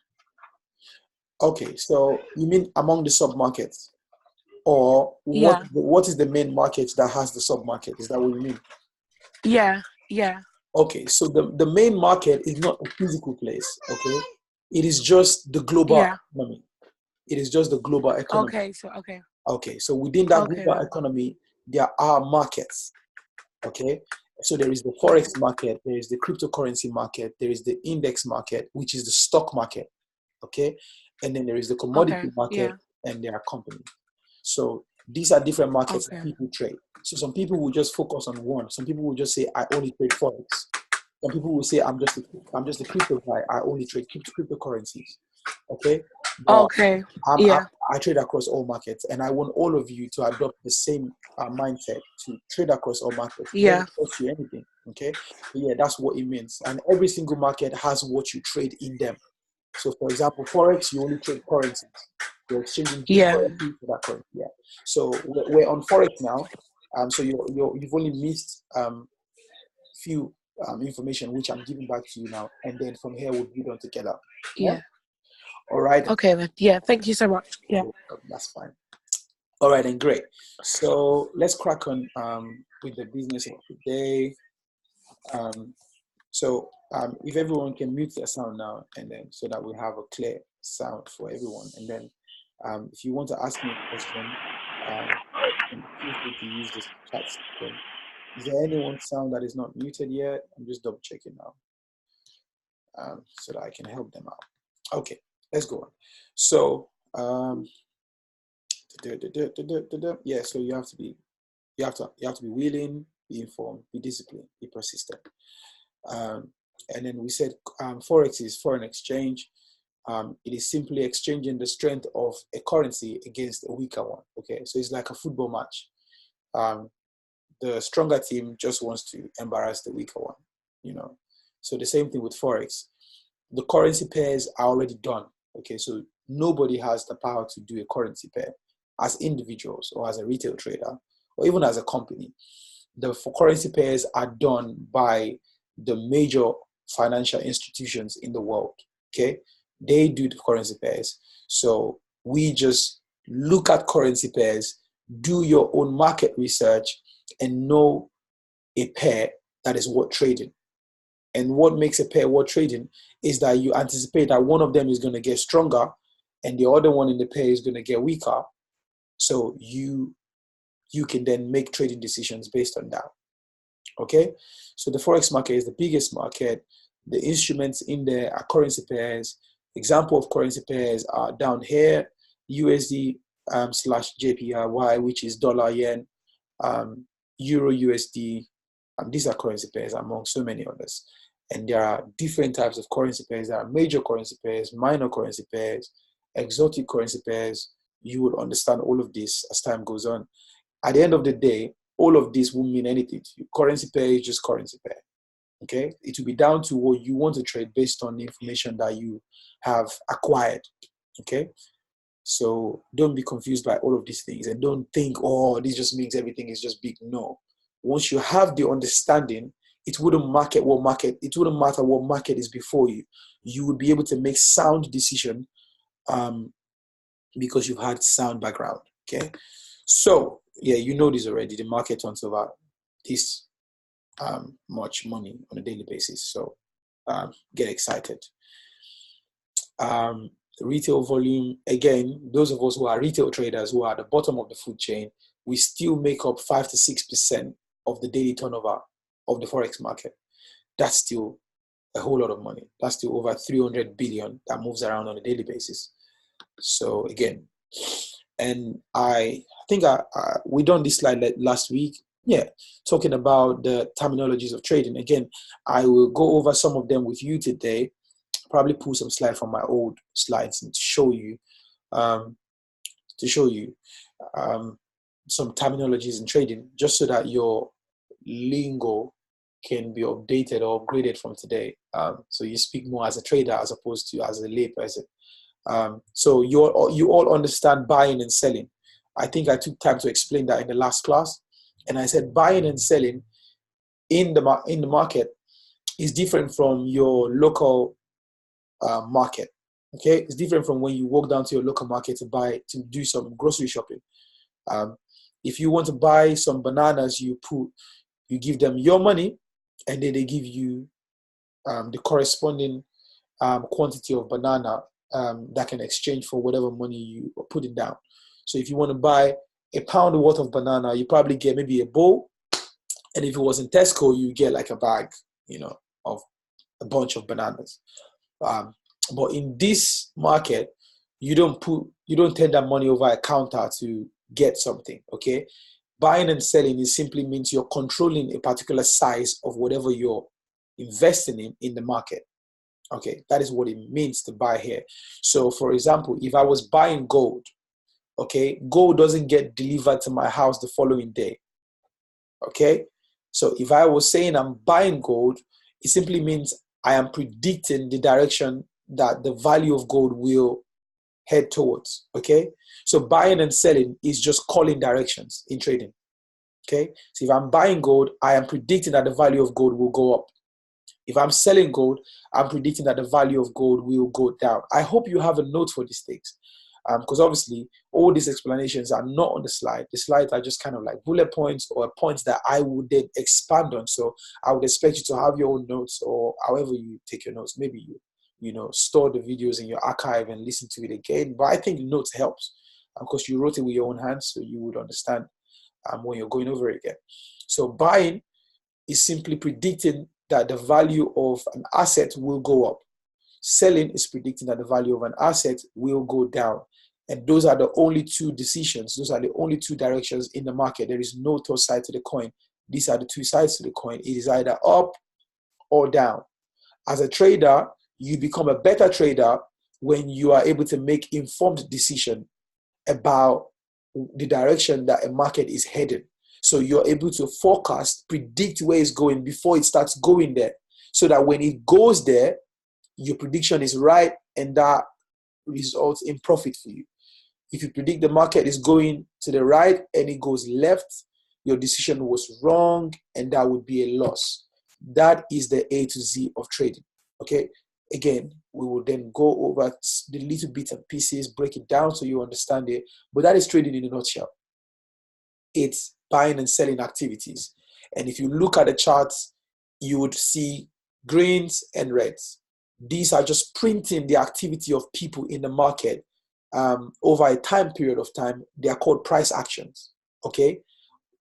Okay, so you mean among the sub-markets? Or what is the main market that has the sub-market? Is that what you mean? Yeah. Okay, so the main market is not a physical place, okay? It is just the global economy. It is just the global economy. Okay, so within that global economy, there are markets, okay? So there is the Forex market, there is the cryptocurrency market, there is the index market, which is the stock market, okay? And then there is the commodity market, and there are companies. So these are different markets that people trade. So some people will just focus on one. Some people will just say, I only trade Forex. Some people will say, I'm just a crypto guy. I only trade cryptocurrencies. Okay? Okay. I trade across all markets, and I want all of you to adopt the same mindset to trade across all markets. It doesn't cost you anything, okay? But yeah, that's what it means. And every single market has what you trade in them. So, for example, Forex, you only trade currencies. You're exchanging currency for that currency. Yeah. So we're on Forex now. So you've only missed few information which I'm giving back to you now, and then from here we'll build on together. Yeah. All right. Okay then. Yeah. Thank you so much. Yeah. That's fine. All right, and great. So let's crack on with the business of the day. If everyone can mute their sound now, and then so that we have a clear sound for everyone, and then if you want to ask me a question, feel free to use this chat system. Is there anyone sound that is not muted yet? I'm just double checking now, so that I can help them out. Okay, let's go on. So yeah, so you have to be willing, be informed, be disciplined, be persistent. And then we said Forex is foreign exchange. It is simply exchanging the strength of a currency against a weaker one. Okay, so it's like a football match. The stronger team just wants to embarrass the weaker one, you know. So the same thing with Forex. The currency pairs are already done. Okay, so nobody has the power to do a currency pair as individuals or as a retail trader or even as a company. The currency pairs are done by the major financial institutions in the world. Okay, they do the currency pairs. So we just look at currency pairs, do your own market research, and know a pair that is worth trading. And what makes a pair worth trading is that you anticipate that one of them is going to get stronger and the other one in the pair is going to get weaker. So you can then make trading decisions based on that. Okay, so the Forex market is the biggest market. The instruments in there are currency pairs. Example of currency pairs are down here: USD / JPY, which is dollar yen, Euro USD. These are currency pairs among so many others. And there are different types of currency pairs. There are major currency pairs, minor currency pairs, exotic currency pairs. You will understand all of this as time goes on. At the end of the day, all of this won't mean anything to you. Currency pair is just currency pair. Okay? It will be down to what you want to trade based on the information that you have acquired. Okay? So don't be confused by all of these things and don't think, oh, this just means everything is just big. No. Once you have the understanding, it wouldn't matter what market is before you. You would be able to make sound decision because you've had sound background. Okay? So yeah, you know this already. The market turns over this much money on a daily basis. So get excited. Retail volume, again, those of us who are retail traders who are at the bottom of the food chain, we still make up 5 to 6% of the daily turnover of the Forex market. That's still a whole lot of money. That's still over 300 billion that moves around on a daily basis. So again, and I think we done this slide last week. Yeah, talking about the terminologies of trading. Again, I will go over some of them with you today. Probably pull some slides from my old slides and show you some terminologies in trading, just so that your lingo can be updated or upgraded from today. So you speak more as a trader as opposed to as a lay person. So you all understand buying and selling. I think I took time to explain that in the last class, and I said buying and selling in the market is different from your local market. Okay, it's different from when you walk down to your local market to do some grocery shopping. If you want to buy some bananas, you give them your money, and then they give you the corresponding quantity of banana that can exchange for whatever money you are putting down. So if you want to buy a pound worth of banana, you probably get maybe a bowl, and if it was in Tesco, you get like a bag, of a bunch of bananas. But in this market, you don't turn that money over a counter to get something. Okay, buying and selling, it simply means you're controlling a particular size of whatever you're investing in the market. Okay, that is what it means to buy here. So for example, if I was buying gold, okay, gold doesn't get delivered to my house the following day. Okay, so if I was saying I'm buying gold, it simply means I am predicting the direction that the value of gold will head towards. Okay, so buying and selling is just calling directions in trading. Okay, so if I'm buying gold, I am predicting that the value of gold will go up. If I'm selling gold, I'm predicting that the value of gold will go down. I hope you have a note for these things, because obviously all these explanations are not on the slide. The slides are just kind of like bullet points or points that I would then expand on. So I would expect you to have your own notes, or however you take your notes. Maybe you store the videos in your archive and listen to it again. But I think notes helps, because you wrote it with your own hands, so you would understand when you're going over it again. So buying is simply predicting that the value of an asset will go up. Selling is predicting that the value of an asset will go down. And those are the only two decisions. Those are the only two directions in the market. There is no third side to the coin. These are the two sides to the coin. It is either up or down. As a trader, you become a better trader when you are able to make informed decision about the direction that a market is headed. So you're able to forecast, predict where it's going before it starts going there, so that when it goes there, your prediction is right and that results in profit for you. If you predict the market is going to the right and it goes left, your decision was wrong and that would be a loss. That is the A to Z of trading. Okay. Again, we will then go over the little bits and pieces, break it down so you understand it. But that is trading in a nutshell. It's buying and selling activities. And if you look at the charts, you would see greens and reds. These are just printing the activity of people in the market over a time period of time. They are called price actions. Okay.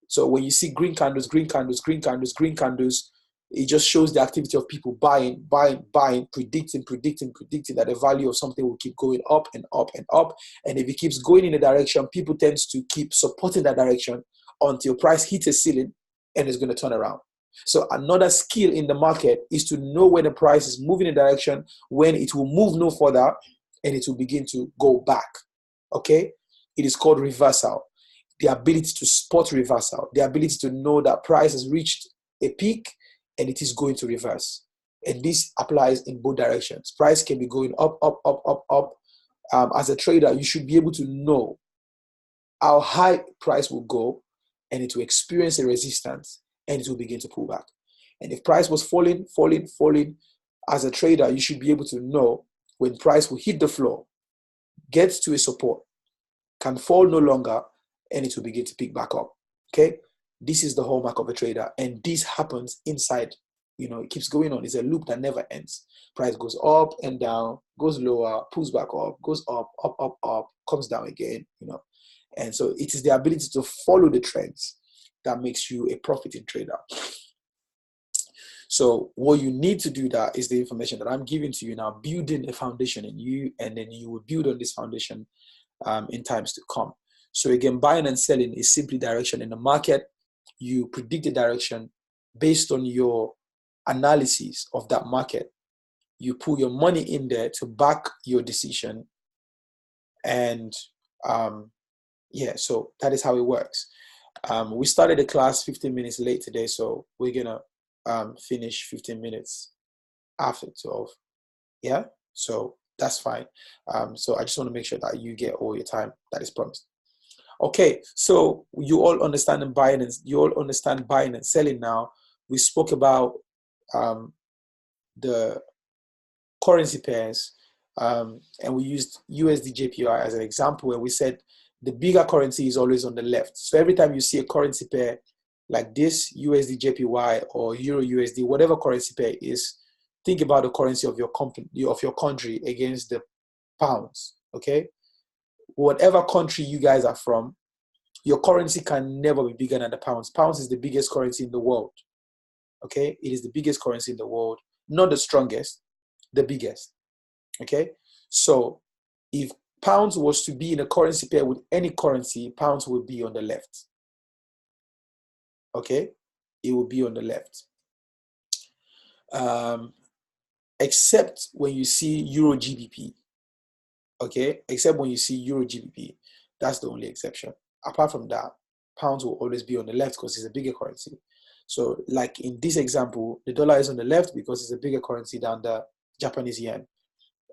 So when you see green candles, green candles, green candles, green candles, it just shows the activity of people buying, predicting that the value of something will keep going up and up and up. And if it keeps going in a direction, people tend to keep supporting that direction until price hits a ceiling and it's going to turn around. So another skill in the market is to know when the price is moving in a direction, when it will move no further, and it will begin to go back. Okay? It is called reversal. The ability to spot reversal, the ability to know that price has reached a peak and it is going to reverse. And this applies in both directions. Price can be going up, up, up, up, up. As a trader, you should be able to know how high price will go and it will experience a resistance and it will begin to pull back. And if price was falling, as a trader, you should be able to know when price will hit the floor, gets to a support, can fall no longer, and it will begin to pick back up. Okay? This is the hallmark of a trader. And this happens inside. It keeps going on. It's a loop that never ends. Price goes up and down, goes lower, pulls back up, goes up, up, up, up, comes down again, And so it is the ability to follow the trends that makes you a profiting trader. So what you need to do that is the information that I'm giving to you now, building a foundation in you, and then you will build on this foundation in times to come. So again, buying and selling is simply direction in the market. You predict the direction based on your analysis of that market. You put your money in there to back your decision. And so that is how it works. We started the class 15 minutes late today, so we're going to finish 15 minutes after 12. Yeah, so that's fine. So I just want to make sure that you get all your time that is promised. Okay, so you all understand buying and selling now. We spoke about the currency pairs, and we used USD JPY as an example where we said the bigger currency is always on the left. So every time you see a currency pair like this, USD JPY or Euro USD, whatever currency pair is, think about the currency of your company, of your country against the pounds. Okay, whatever country you guys are from, your currency can never be bigger than the pounds. Pounds is the biggest currency in the world. Okay, it is the biggest currency in the world, not the strongest, the biggest. Okay, so if pounds was to be in a currency pair with any currency, pounds will be on the left. Okay, it will be on the left. except when you see Euro GBP. Okay, except when you see Euro GBP. That's the only exception. Apart from that, pounds will always be on the left because it's a bigger currency. So like in this example, the dollar is on the left because it's a bigger currency than the Japanese yen.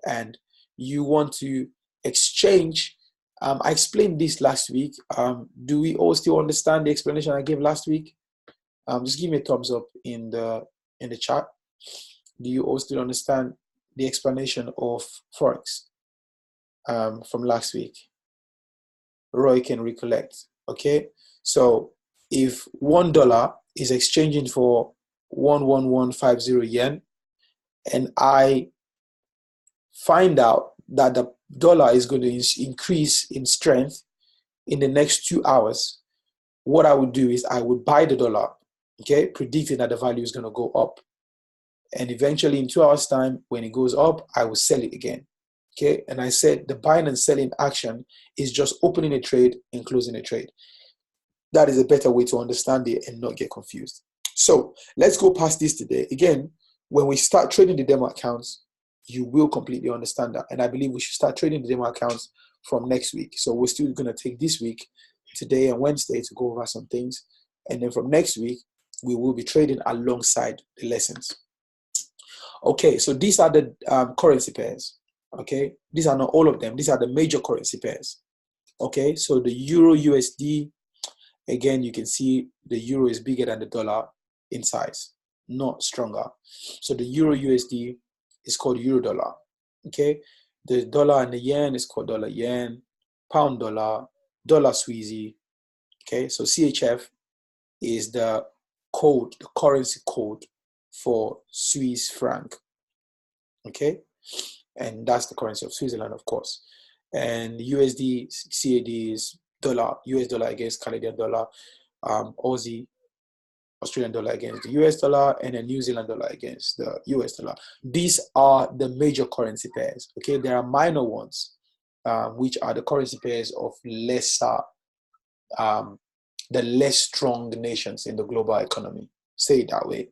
And you want to exchange. I explained this last week. Do we all still understand the explanation I gave last week? Just give me a thumbs up in the chat. Do you all still understand the explanation of Forex from last week? Roy can recollect. Okay, so if $1 is exchanging for 11150 yen, and I find out that the dollar is going to increase in strength in the next 2 hours, what I would do is I would buy the dollar, okay, predicting that the value is going to go up. And eventually in 2 hours time, when it goes up, I will sell it again. Okay, and I said the buying and selling action is just opening a trade and closing a trade. That is a better way to understand it and not get confused. So let's go past this today. Again, when we start trading the demo accounts, you will completely understand that. And I believe we should start trading the demo accounts from next week. So we're still going to take this week, today and Wednesday, to go over some things. And then from next week, we will be trading alongside the lessons. Okay, so these are the currency pairs. Okay, these are not all of them. These are the major currency pairs. Okay, so the Euro USD, again, you can see the Euro is bigger than the dollar in size, not stronger. So the Euro USD is called Euro dollar. Okay, the dollar and the yen is called dollar yen, pound dollar, dollar Swiss. Okay, so CHF is the code, the currency code for Swiss franc. Okay, and that's the currency of Switzerland, of course. And USD CAD is dollar, US dollar against Canadian dollar, Aussie, Australian dollar against the US dollar, and then New Zealand dollar against the US dollar. These are the major currency pairs. Okay, there are minor ones, which are the currency pairs of lesser, the less strong nations in the global economy. Say it that way.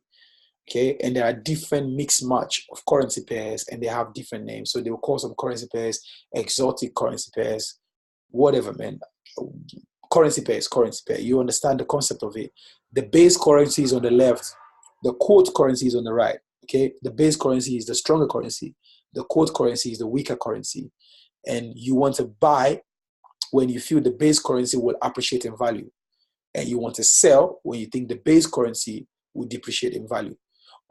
Okay, and there are different mixed match of currency pairs, and they have different names. So they will call some currency pairs exotic currency pairs, whatever, man. Currency pair is currency pair. You understand the concept of it. The base currency is on the left. The quote currency is on the right. Okay, the base currency is the stronger currency. The quote currency is the weaker currency. And you want to buy when you feel the base currency will appreciate in value. And you want to sell when you think the base currency will depreciate in value.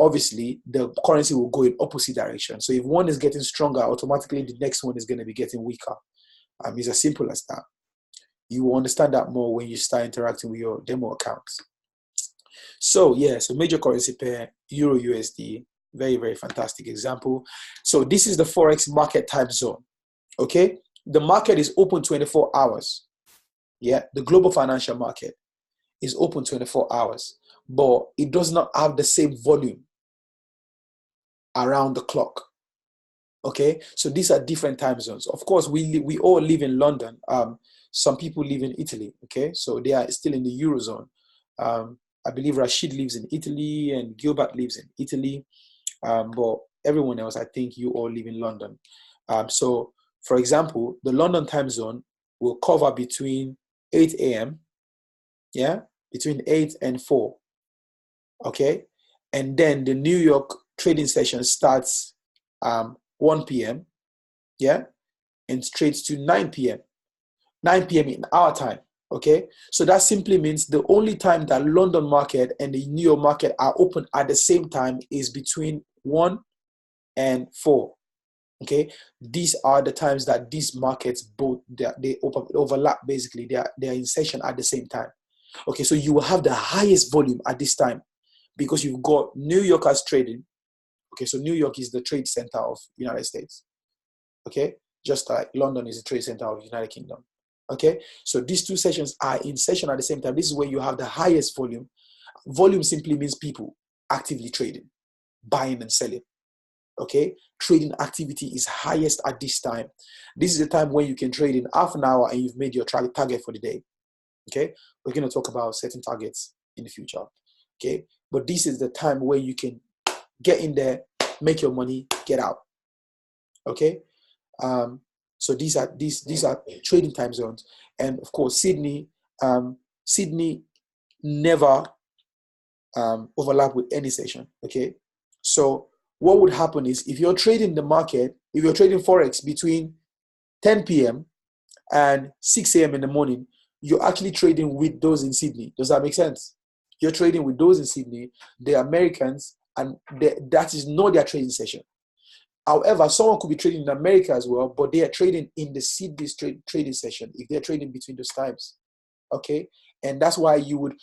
Obviously, the currency will go in opposite direction. So if one is getting stronger, automatically the next one is going to be getting weaker. It's as simple as that. You will understand that more when you start interacting with your demo accounts. So yeah, so major currency pair, Euro USD, very, very fantastic example. So this is the Forex market time zone. Okay, the market is open 24 hours. Yeah, the global financial market is open 24 hours, but it does not have the same volume around the clock. Okay, so these are different time zones. Of course, we all live in London. Some people live in Italy. Okay, so they are still in the Eurozone. I believe Rashid lives in Italy and Gilbert lives in Italy. But everyone else, I think you all live in London. So, for example, the London time zone will cover between 8 a.m. Yeah, between 8 and 4. Okay, and then the New York trading session starts 1 p.m. Yeah, and trades to 9 p.m. 9 p.m. in our time. Okay, so that simply means the only time that London market and the New York market are open at the same time is between 1 and 4. Okay, these are the times that these markets both they overlap. Basically, they are in session at the same time. Okay, so you will have the highest volume at this time because you've got New Yorkers trading. Okay, so New York is the trade center of United States. Okay, just like London is the trade center of United Kingdom. Okay, so these two sessions are in session at the same time. This is where you have the highest volume. Volume simply means people actively trading, buying and selling. Okay, trading activity is highest at this time. This is the time when you can trade in half an hour and you've made your target for the day. Okay, we're going to talk about setting targets in the future. Okay, but this is the time where you can get in there make your money, get out. Okay. So these are trading time zones, and of course Sydney never overlap with any session. Okay. So what would happen is, if you're trading the market, if you're trading Forex between 10 p.m. and 6 a.m. in the morning, you're actually trading with those in Sydney. Does that make sense? You're trading with those in Sydney, the Americans, and that is not their trading session. However, someone could be trading in America as well, but they are trading in the Sydney trading session if they're trading between those times. Okay? And that's why you would,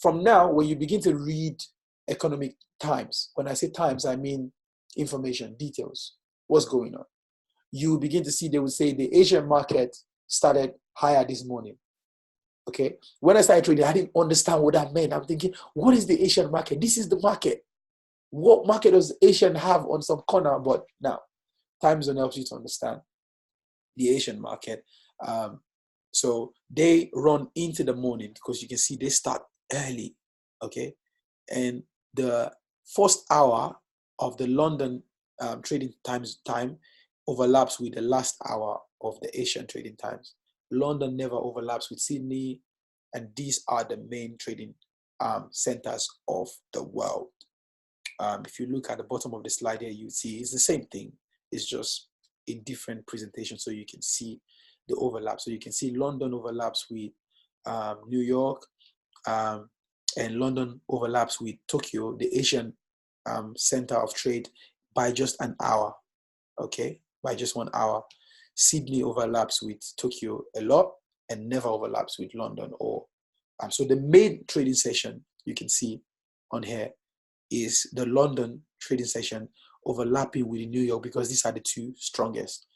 from now, when you begin to read economic times, when I say times, I mean information, details, what's going on. You begin to see, they would say the Asian market started higher this morning. Okay? When I started trading, I didn't understand what that meant. I'm thinking, what is the Asian market? This is the market. What market does Asian have on some corner? But now, time zone helps you to understand the Asian market. So they run into the morning, because you can see they start early. Okay? And the first hour of the London trading time overlaps with the last hour of the Asian trading times. London never overlaps with Sydney, and these are the main trading centers of the world. If you look at the bottom of the slide here, you see it's the same thing. It's just in different presentations, so you can see the overlap. So you can see London overlaps with New York, and London overlaps with Tokyo, the Asian center of trade, by just an hour. Okay, by just 1 hour. Sydney overlaps with Tokyo a lot and never overlaps with London. So the main trading session you can see on here is the London trading session overlapping with New York, because these are the two strongest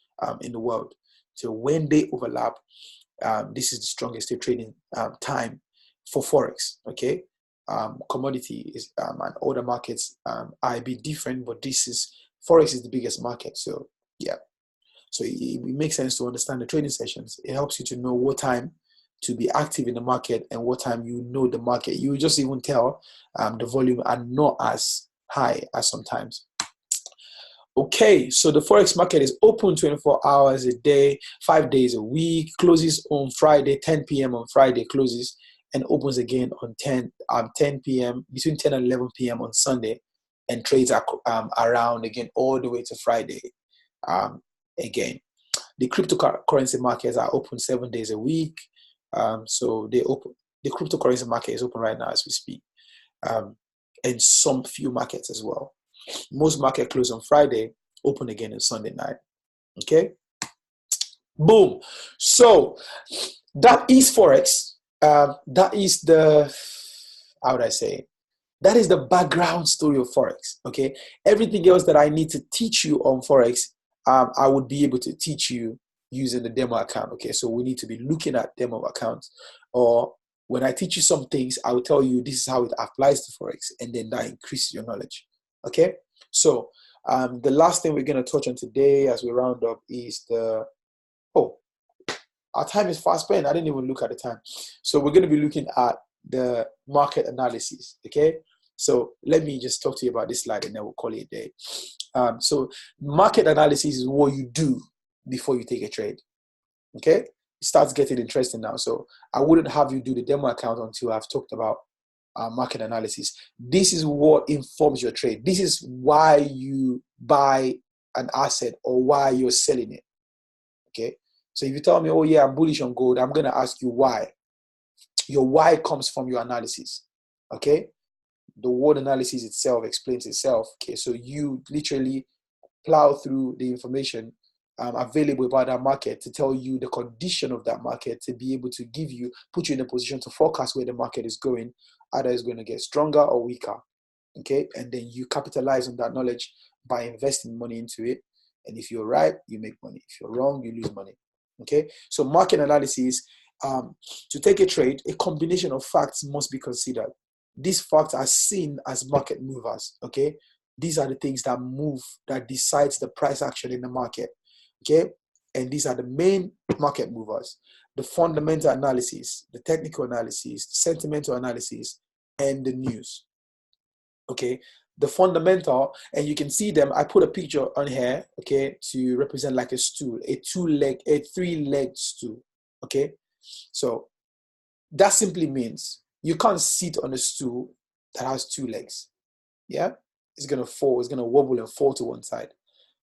in the world. So when they overlap, this is the strongest trading time for Forex. Okay, commodity is and other markets are a bit different, but Forex is the biggest market. So yeah, so it makes sense to understand the trading sessions. It helps you to know what time to be active in the market and what time you know the market. You just even tell the volume are not as high as sometimes. Okay, so the Forex market is open 24 hours a day, 5 days a week, closes on Friday, 10 p.m. on Friday closes, and opens again on 10 p.m., between 10 and 11 p.m. on Sunday, and trades are around again all the way to Friday again. The cryptocurrency markets are open 7 days a week. So the cryptocurrency market is open right now as we speak, and some few markets as well. Most market close on Friday, open again on Sunday night. Okay, boom. So that is Forex. That is how would I say? That is the background story of Forex. Okay, everything else that I need to teach you on Forex, I would be able to teach you using the demo account. Okay, so we need to be looking at demo accounts, or when I teach you some things, I will tell you this is how it applies to Forex, and then that increases your knowledge. Okay, so the last thing we're going to touch on today as we round up is our time is fast spent. I didn't even look at the time. So we're going to be looking at the market analysis. Okay, so let me just talk to you about this slide and then we'll call it a day. So market analysis is what you do before you take a trade. Okay, it starts getting interesting now. So I wouldn't have you do the demo account until I've talked about market analysis. This is what informs your trade. This is why you buy an asset or why you're selling it. Okay, so if you tell me, oh yeah, I'm bullish on gold, I'm going to ask you why. Your why comes from your analysis. Okay, the word analysis itself explains itself. Okay, so you literally plow through the information available about that market to tell you the condition of that market, to be able to put you in a position to forecast where the market is going, either it's going to get stronger or weaker. Okay, and then you capitalize on that knowledge by investing money into it. And if you're right, you make money. If you're wrong, you lose money. Okay, so market analysis, to take a trade, a combination of facts must be considered. These facts are seen as market movers. Okay, these are the things that move, that decides the price action in the market. Okay, and these are the main market movers: the fundamental analysis, the technical analysis, the sentimental analysis, and the news. Okay, the fundamental, and you can see them. I put a picture on here, okay, to represent like a stool, a three-legged stool, okay? So that simply means you can't sit on a stool that has two legs, yeah? It's gonna fall, it's gonna wobble and fall to one side.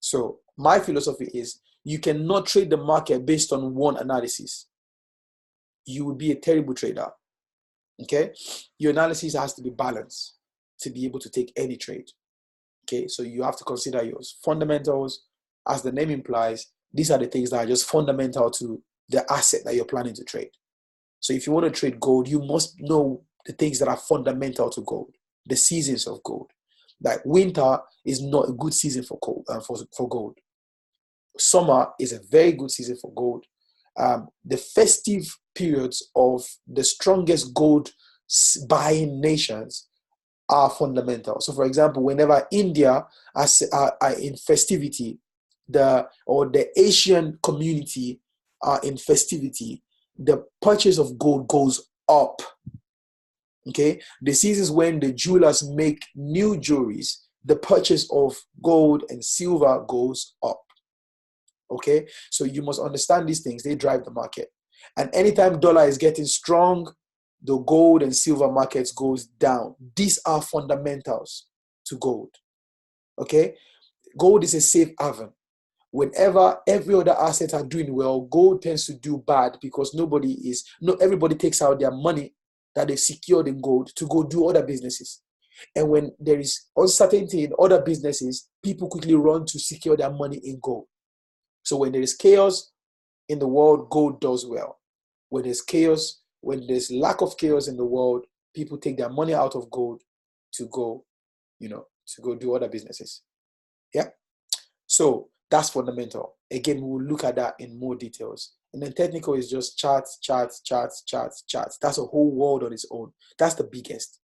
So my philosophy is you cannot trade the market based on one analysis. You would be a terrible trader, okay? Your analysis has to be balanced to be able to take any trade. Okay, so you have to consider your fundamentals. As the name implies, these are the things that are just fundamental to the asset that you're planning to trade. So if you want to trade gold, you must know the things that are fundamental to gold, the seasons of gold. Like winter is not a good season for gold. For gold. Summer is a very good season for gold. The festive periods of the strongest gold buying nations are fundamental. So, for example, whenever India are in festivity, the Asian community are in festivity, the purchase of gold goes up. Okay, the seasons when the jewelers make new jewelries, the purchase of gold and silver goes up. Okay, so you must understand these things. They drive the market, and anytime dollar is getting strong, the gold and silver markets goes down. These are fundamentals to gold. Okay, gold is a safe haven. Whenever every other asset are doing well, gold tends to do bad because everybody takes out their money that they secured in gold to go do other businesses. And when there is uncertainty in other businesses, people quickly run to secure their money in gold. So when there is chaos in the world, gold does well. When there's chaos, when there's lack of chaos in the world, people take their money out of gold to go do other businesses. Yeah. So that's fundamental. Again, we will look at that in more details. And then technical is just charts. That's a whole world on its own. That's the biggest.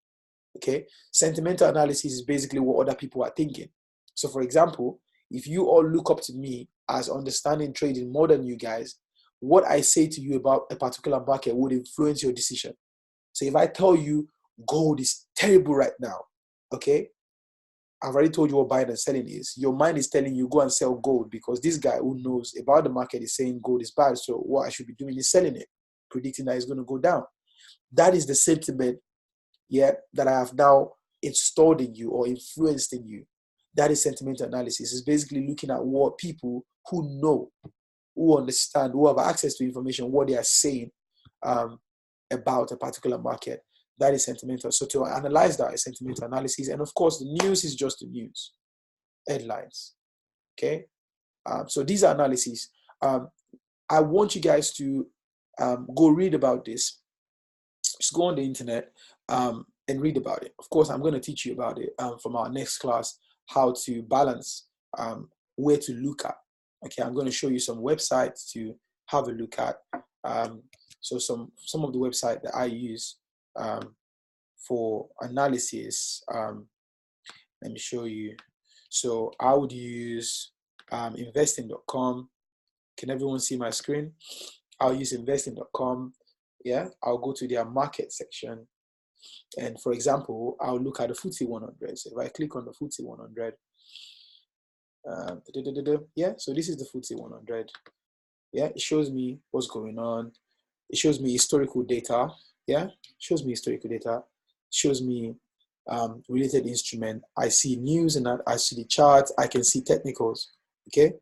Okay. Sentimental analysis is basically what other people are thinking. So for example, if you all look up to me as understanding trading more than you guys, what I say to you about a particular market would influence your decision. So if I tell you gold is terrible right now, okay, I've already told you what buying and selling is. Your mind is telling you go and sell gold because this guy who knows about the market is saying gold is bad. So what I should be doing is selling it, predicting that it's going to go down. That is the sentiment, yeah, that I have now installed in you or influenced in you. That is sentimental analysis. It's basically looking at what people who know, who understand, who have access to information, what they are saying about a particular market. That is sentimental. So to analyze that is sentimental analysis. And of course, the news is just the news, headlines. Okay. So these are analyses. I want you guys to go read about this. Just go on the internet and read about it. Of course, I'm going to teach you about it from our next class, how to balance, where to look at. Okay, I'm going to show you some websites to have a look at. So some of the websites that I use for analysis. Let me show you. So I would use investing.com. Can everyone see my screen? I'll use investing.com. Yeah, I'll go to their market section. And for example, I'll look at the FTSE 100. So if I click on the FTSE 100, yeah, so this is the FTSE 100. Yeah, it shows me what's going on. It shows me historical data. Yeah, it shows me historical data. It shows me related instrument. I see news and I see the charts. I can see technicals. Okay.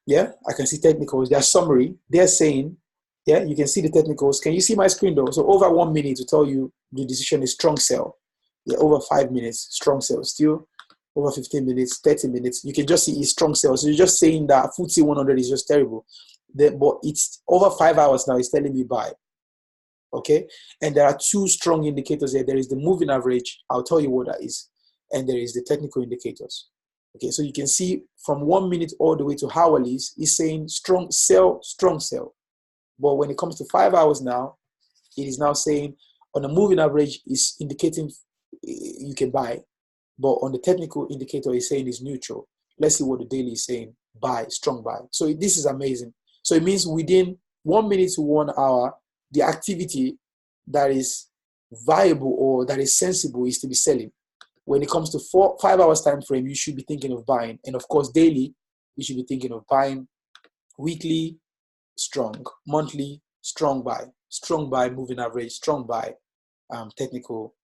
Yeah, I can see technicals. Their summary. They're saying, yeah, you can see the technicals. Can you see my screen though? So over 1 minute to tell you the decision is strong sell. Yeah, over 5 minutes, strong sell. Still over 15 minutes, 30 minutes. You can just see it's strong sell. So you're just saying that FTSE 100 is just terrible. But it's over 5 hours now. It's telling me buy. Okay. And there are two strong indicators here. There is the moving average. I'll tell you what that is. And there is the technical indicators. Okay. So you can see from 1 minute all the way to Hawilah's, it's saying strong sell, strong sell. But when it comes to 5 hours now, it is now saying on a moving average is indicating you can buy. But on the technical indicator, it's saying it's neutral. Let's see what the daily is saying. Buy, strong buy. So this is amazing. So it means within 1 minute to 1 hour, the activity that is viable or that is sensible is to be selling. when it comes to 5 hours time frame, you should be thinking of buying. And of course, daily, you should be thinking of buying. Weekly, strong. Monthly, strong buy, moving average, strong buy, technical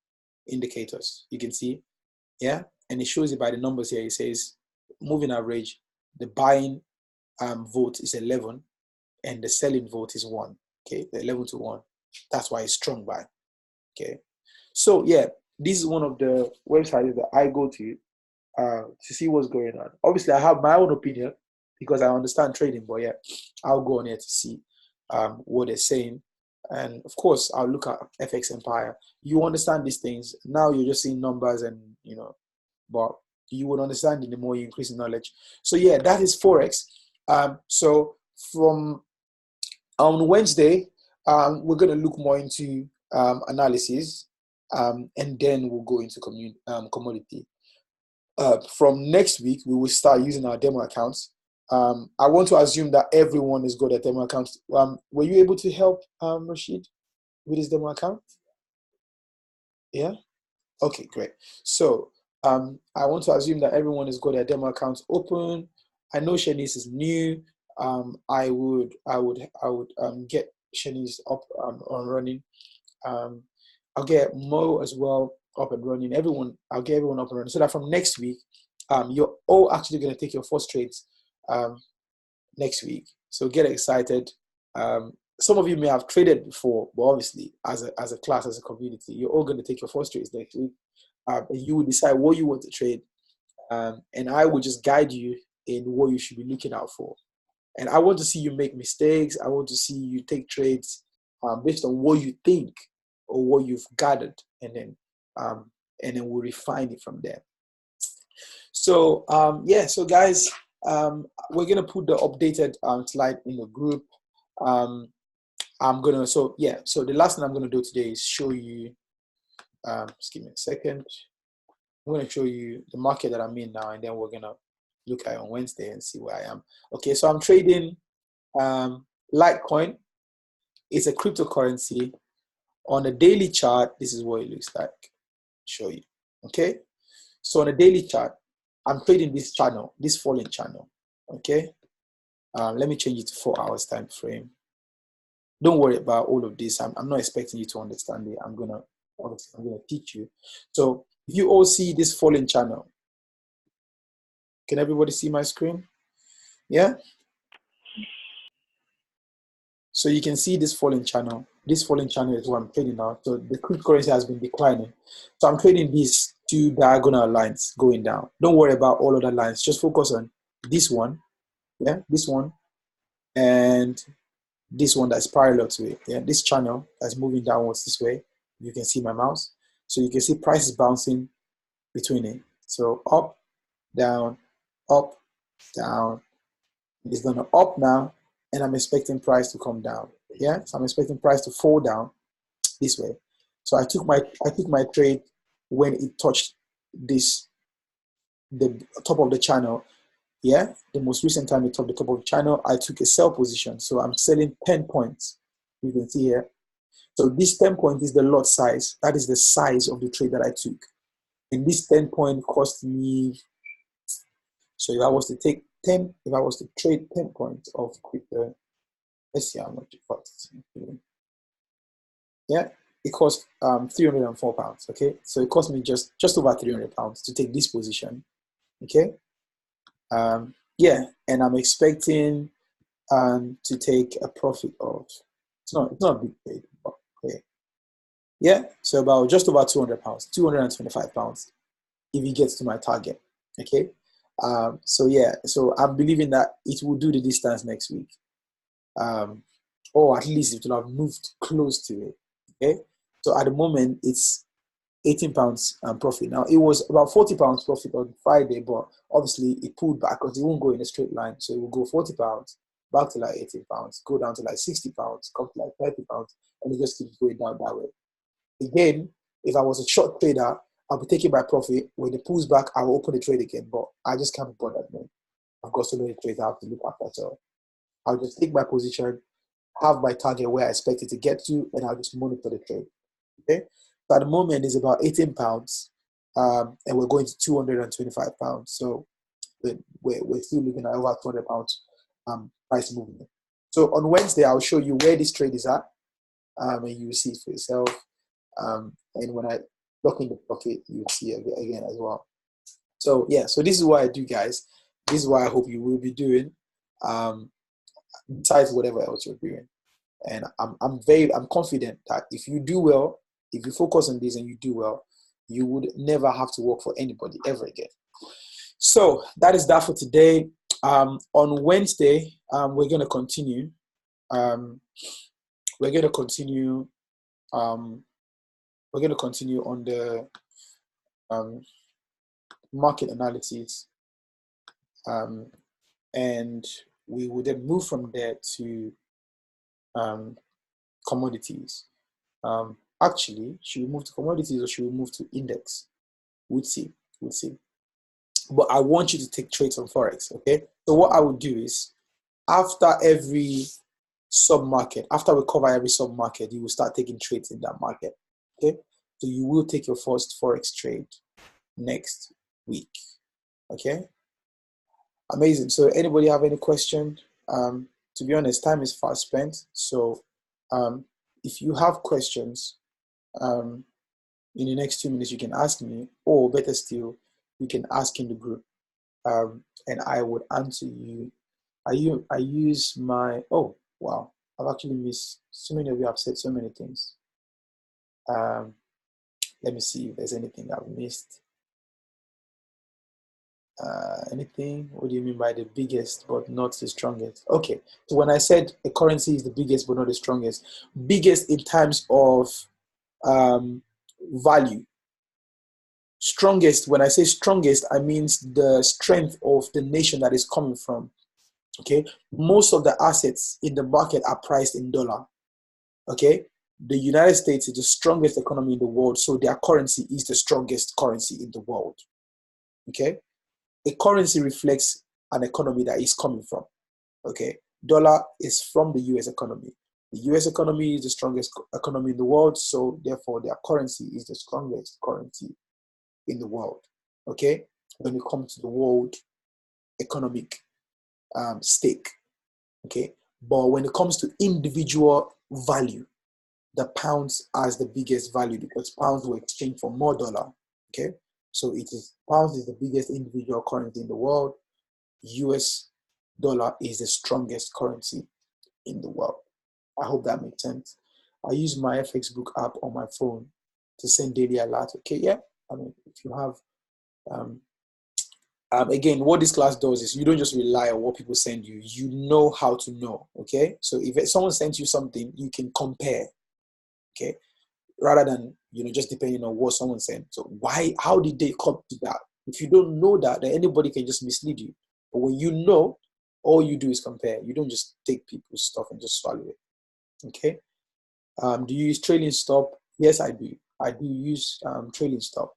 indicators. You can see, yeah? And it shows it by the numbers here. It says moving average, the buying vote is 11 and the selling vote is 1. Okay, the 11 to 1. That's why it's strong buy. Okay, so yeah, this is one of the websites that I go to see what's going on. Obviously, I have my own opinion because I understand trading, but yeah, I'll go on here to see what they're saying. And of course, I'll look at FX Empire. You understand these things. Now you're just seeing numbers and, but you would understand it the more you increase in knowledge. So yeah, that is Forex. So from on Wednesday, we're going to look more into analysis, and then we'll go into commodity. From next week, we will start using our demo accounts. I want to assume that everyone has got a demo account. Were you able to help Rashid with his demo account? Yeah? Okay, great. So I want to assume that everyone has got their demo accounts open. I know Shanice is new. I would get Shanice up and running. I'll get Mo as well up and running. I'll get everyone up and running so that from next week, you're all actually going to take your first trades next week. So get excited. Some of you may have traded before, but obviously as a class, as a community, you're all going to take your first trades next week. And you will decide what you want to trade. And I will just guide you in what you should be looking out for. And I want to see you make mistakes. I want to see you take trades based on what you think or what you've gathered, and then we'll refine it from there. So yeah, so guys, we're gonna put the updated slide in the group. So the last thing I'm gonna do today is show you. Just give me a second. I'm gonna show you the market that I'm in now, and then we're gonna look at it on Wednesday and see where I am. Okay, so I'm trading Litecoin. It's a cryptocurrency. On a daily chart, this is what it looks like. Show you. Okay, so on a daily chart, I'm trading this channel, this falling channel. Okay, let me change it to 4 hours time frame. Don't worry about all of this. I'm not expecting you to understand it. I'm gonna teach you. So if you all see this falling channel, can everybody see my screen? Yeah. So you can see this falling channel. This falling channel is what I'm trading now. So the cryptocurrency has been declining. So I'm trading these two diagonal lines going down. Don't worry about all other lines. Just focus on this one. Yeah, this one. And this one that's parallel to it. Yeah, this channel that's moving downwards this way. You can see my mouse. So you can see prices bouncing between it. So up, down, up, down. It's gonna up now, and I'm expecting price to come down. Yeah, so I'm expecting price to fall down this way. So I took my trade when it touched the top of the channel. Yeah, the most recent time it touched the top of the channel, I took a sell position. So I'm selling 10 points. You can see here. So this 10 point is the lot size. That is the size of the trade that I took. And this 10 point cost me. So if I was to trade 10 points of crypto, let's see how much it costs. Yeah, it cost 304 pounds. Okay, so it cost me just over 300 pounds to take this position. Okay, yeah, and I'm expecting to take a profit of, it's not a big trade, but okay. Yeah, so about just over 200 pounds, 225 pounds if it gets to my target. Okay, so yeah, so I'm believing that it will do the distance next week, or at least it will have moved close to it. Okay, so at the moment it's 18 pounds profit. Now it was about 40 pounds profit on Friday, but obviously it pulled back because it won't go in a straight line. So it will go 40 pounds back to like 18 pounds, go down to like 60 pounds, come to like 30 pounds, and it just keeps going down that way. Again, if I was a short trader, I'll be taking my profit. When it pulls back, I will open the trade again, but I just can't be bothered, man. I've got so many trades I have to look after. So I'll just take my position, have my target where I expect it to get to, and I'll just monitor the trade. Okay. So at the moment, it's about 18 pounds. and we're going to 225 pounds. So we're still looking at over 200 pounds price movement. So on Wednesday, I'll show you where this trade is at, and you will see it for yourself. And when I lock in the pocket, you'll see it again as well. So yeah, so this is what I do, guys. This is what I hope you will be doing, besides whatever else you're doing. And I'm confident that if you do well, if you focus on this and you do well, you would never have to work for anybody ever again. So that is that for today. On Wednesday, we're going to continue. We're going to continue. We're going to continue on the market analysis, and we will then move from there to commodities. Actually, should we move to commodities or should we move to index? We'll see. We'll see. But I want you to take trades on Forex, okay? So what I will do is, after every sub-market, after we cover every sub-market, you will start taking trades in that market, okay? So you will take your first Forex trade next week, okay? Amazing. So anybody have any question? To be honest, time is fast spent. So if you have questions, in the next 2 minutes, you can ask me, or better still, you can ask in the group, and I would answer you. I use my, oh, wow, I've actually missed, so many of you have said so many things. Let me see if there's anything I've missed. Anything? What do you mean by the biggest but not the strongest? Okay, so when I said a currency is the biggest but not the strongest, biggest in terms of value. Strongest, when I say strongest, I mean the strength of the nation that is coming from. Okay, most of the assets in the market are priced in dollar. Okay, the United States is the strongest economy in the world, so their currency is the strongest currency in the world. Okay, a currency reflects an economy that is coming from. Okay, dollar is from the US economy. The US economy is the strongest economy in the world, so therefore their currency is the strongest currency in the world. Okay, when it comes to the world economic stake. Okay, but when it comes to individual value, the pounds has the biggest value because pounds will exchange for more dollar. Okay, so pounds is the biggest individual currency in the world. US dollar is the strongest currency in the world. I hope that makes sense. I use my FX book app on my phone to send daily alerts. Okay, yeah. I mean, if you have, again, what this class does is you don't just rely on what people send you. You know how to know. Okay, so if someone sends you something, you can compare. Okay, rather than just depending on what someone sent. So how did they come to that? If you don't know that, then anybody can just mislead you. But when you know, all you do is compare. You don't just take people's stuff and just swallow it. Okay. Do you use trailing stop? Yes, I do. I do use trailing stop.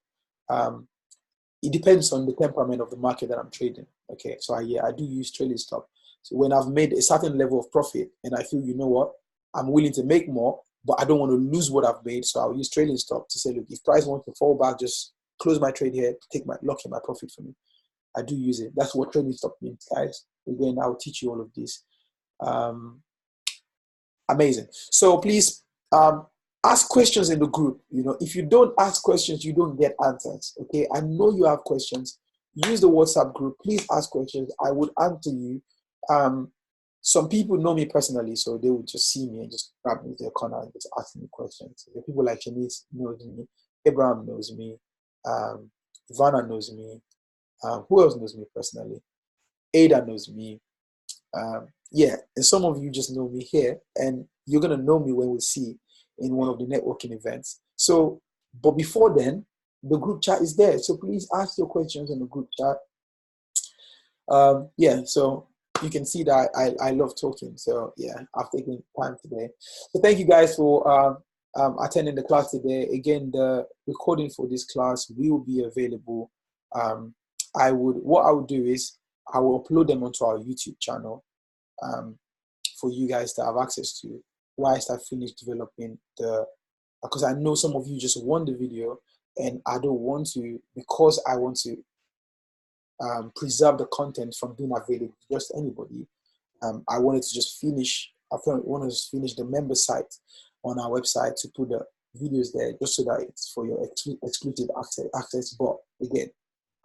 It depends on the temperament of the market that I'm trading. Okay, so I do use trailing stop. So when I've made a certain level of profit and I feel, you know what, I'm willing to make more, but I don't want to lose what I've made, so I'll use trailing stop to say, look, if price wants to fall back, just close my trade here, lock in my profit for me. I do use it. That's what trailing stop means, guys. Again, I'll teach you all of this. Amazing. So please ask questions in the group. If you don't ask questions, you don't get answers. Okay, I know you have questions. Use the WhatsApp group. Please ask questions. I would answer you. Some people know me personally, so they would just see me and just grab me to their corner and just ask me questions. The people like Janice knows me, Abraham knows me, Ivana knows me. Who else knows me personally? Ada knows me. Yeah, and some of you just know me here, and you're gonna know me when we see in one of the networking events. So, but before then, the group chat is there. So please ask your questions in the group chat. Yeah, so you can see that I love talking. So yeah, I've taken time today. So thank you guys for attending the class today. Again, the recording for this class will be available. What I would do is I will upload them onto our YouTube channel for you guys to have access to whilst I finish developing because I know some of you just want the video and I don't want to, because I want to preserve the content from being available to just anybody. I wanted to just finish. I wanted to finish the member site on our website to put the videos there, just so that it's for your exclusive access. But again,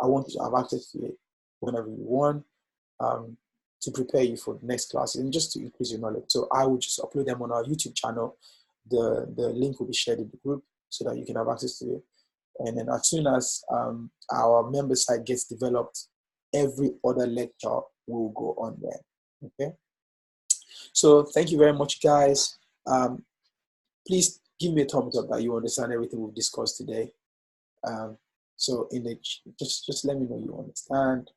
I want you to have access to it whenever you want, to prepare you for the next class and just to increase your knowledge. So I will just upload them on our YouTube channel. The link will be shared in the group so that you can have access to it. And then as soon as our member site gets developed, every other lecture will go on there. Okay. So thank you very much, guys. Please give me a thumbs up that you understand everything we've discussed today. So in the just let me know you understand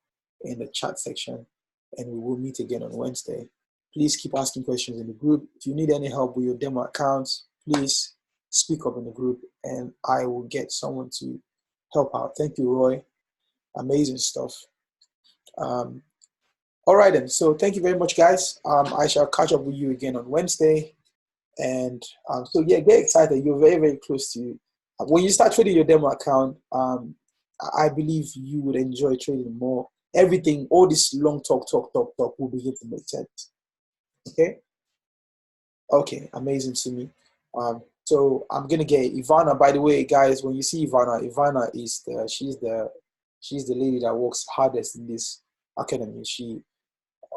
in the chat section, and we will meet again on Wednesday. Please keep asking questions in the group. If you need any help with your demo accounts, please speak up in the group, and I will get someone to help out. Thank you, Roy. Amazing stuff. All right, then. So thank you very much, guys. I shall catch up with you again on Wednesday. And so, yeah, get excited. You're very, very close to when you start trading your demo account. I believe you would enjoy trading more. Everything, all this long talk will begin to make sense. Okay? Okay, amazing to me. So I'm gonna get Ivana. By the way, guys, when you see Ivana is she's the lady that works hardest in this academy. She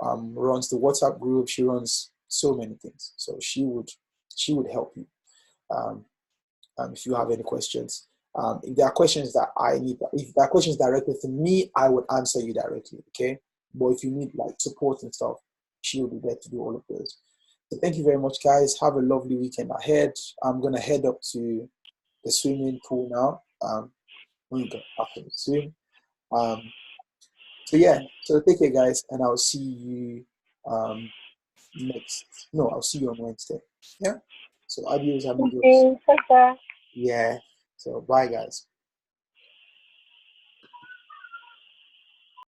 runs the WhatsApp group. She runs so many things. So she would help you if you have any questions. If there are questions that if there are questions directly to me, I would answer you directly. Okay. But if you need like support and stuff, she will be there to do all of those. So thank you very much, guys. Have a lovely weekend ahead. I'm gonna head up to the swimming pool now. I'm gonna go after the swim. So yeah, so take care, guys, and I'll see you I'll see you on Wednesday. Yeah. So adios, amigos. Take care. Yeah. So bye, guys.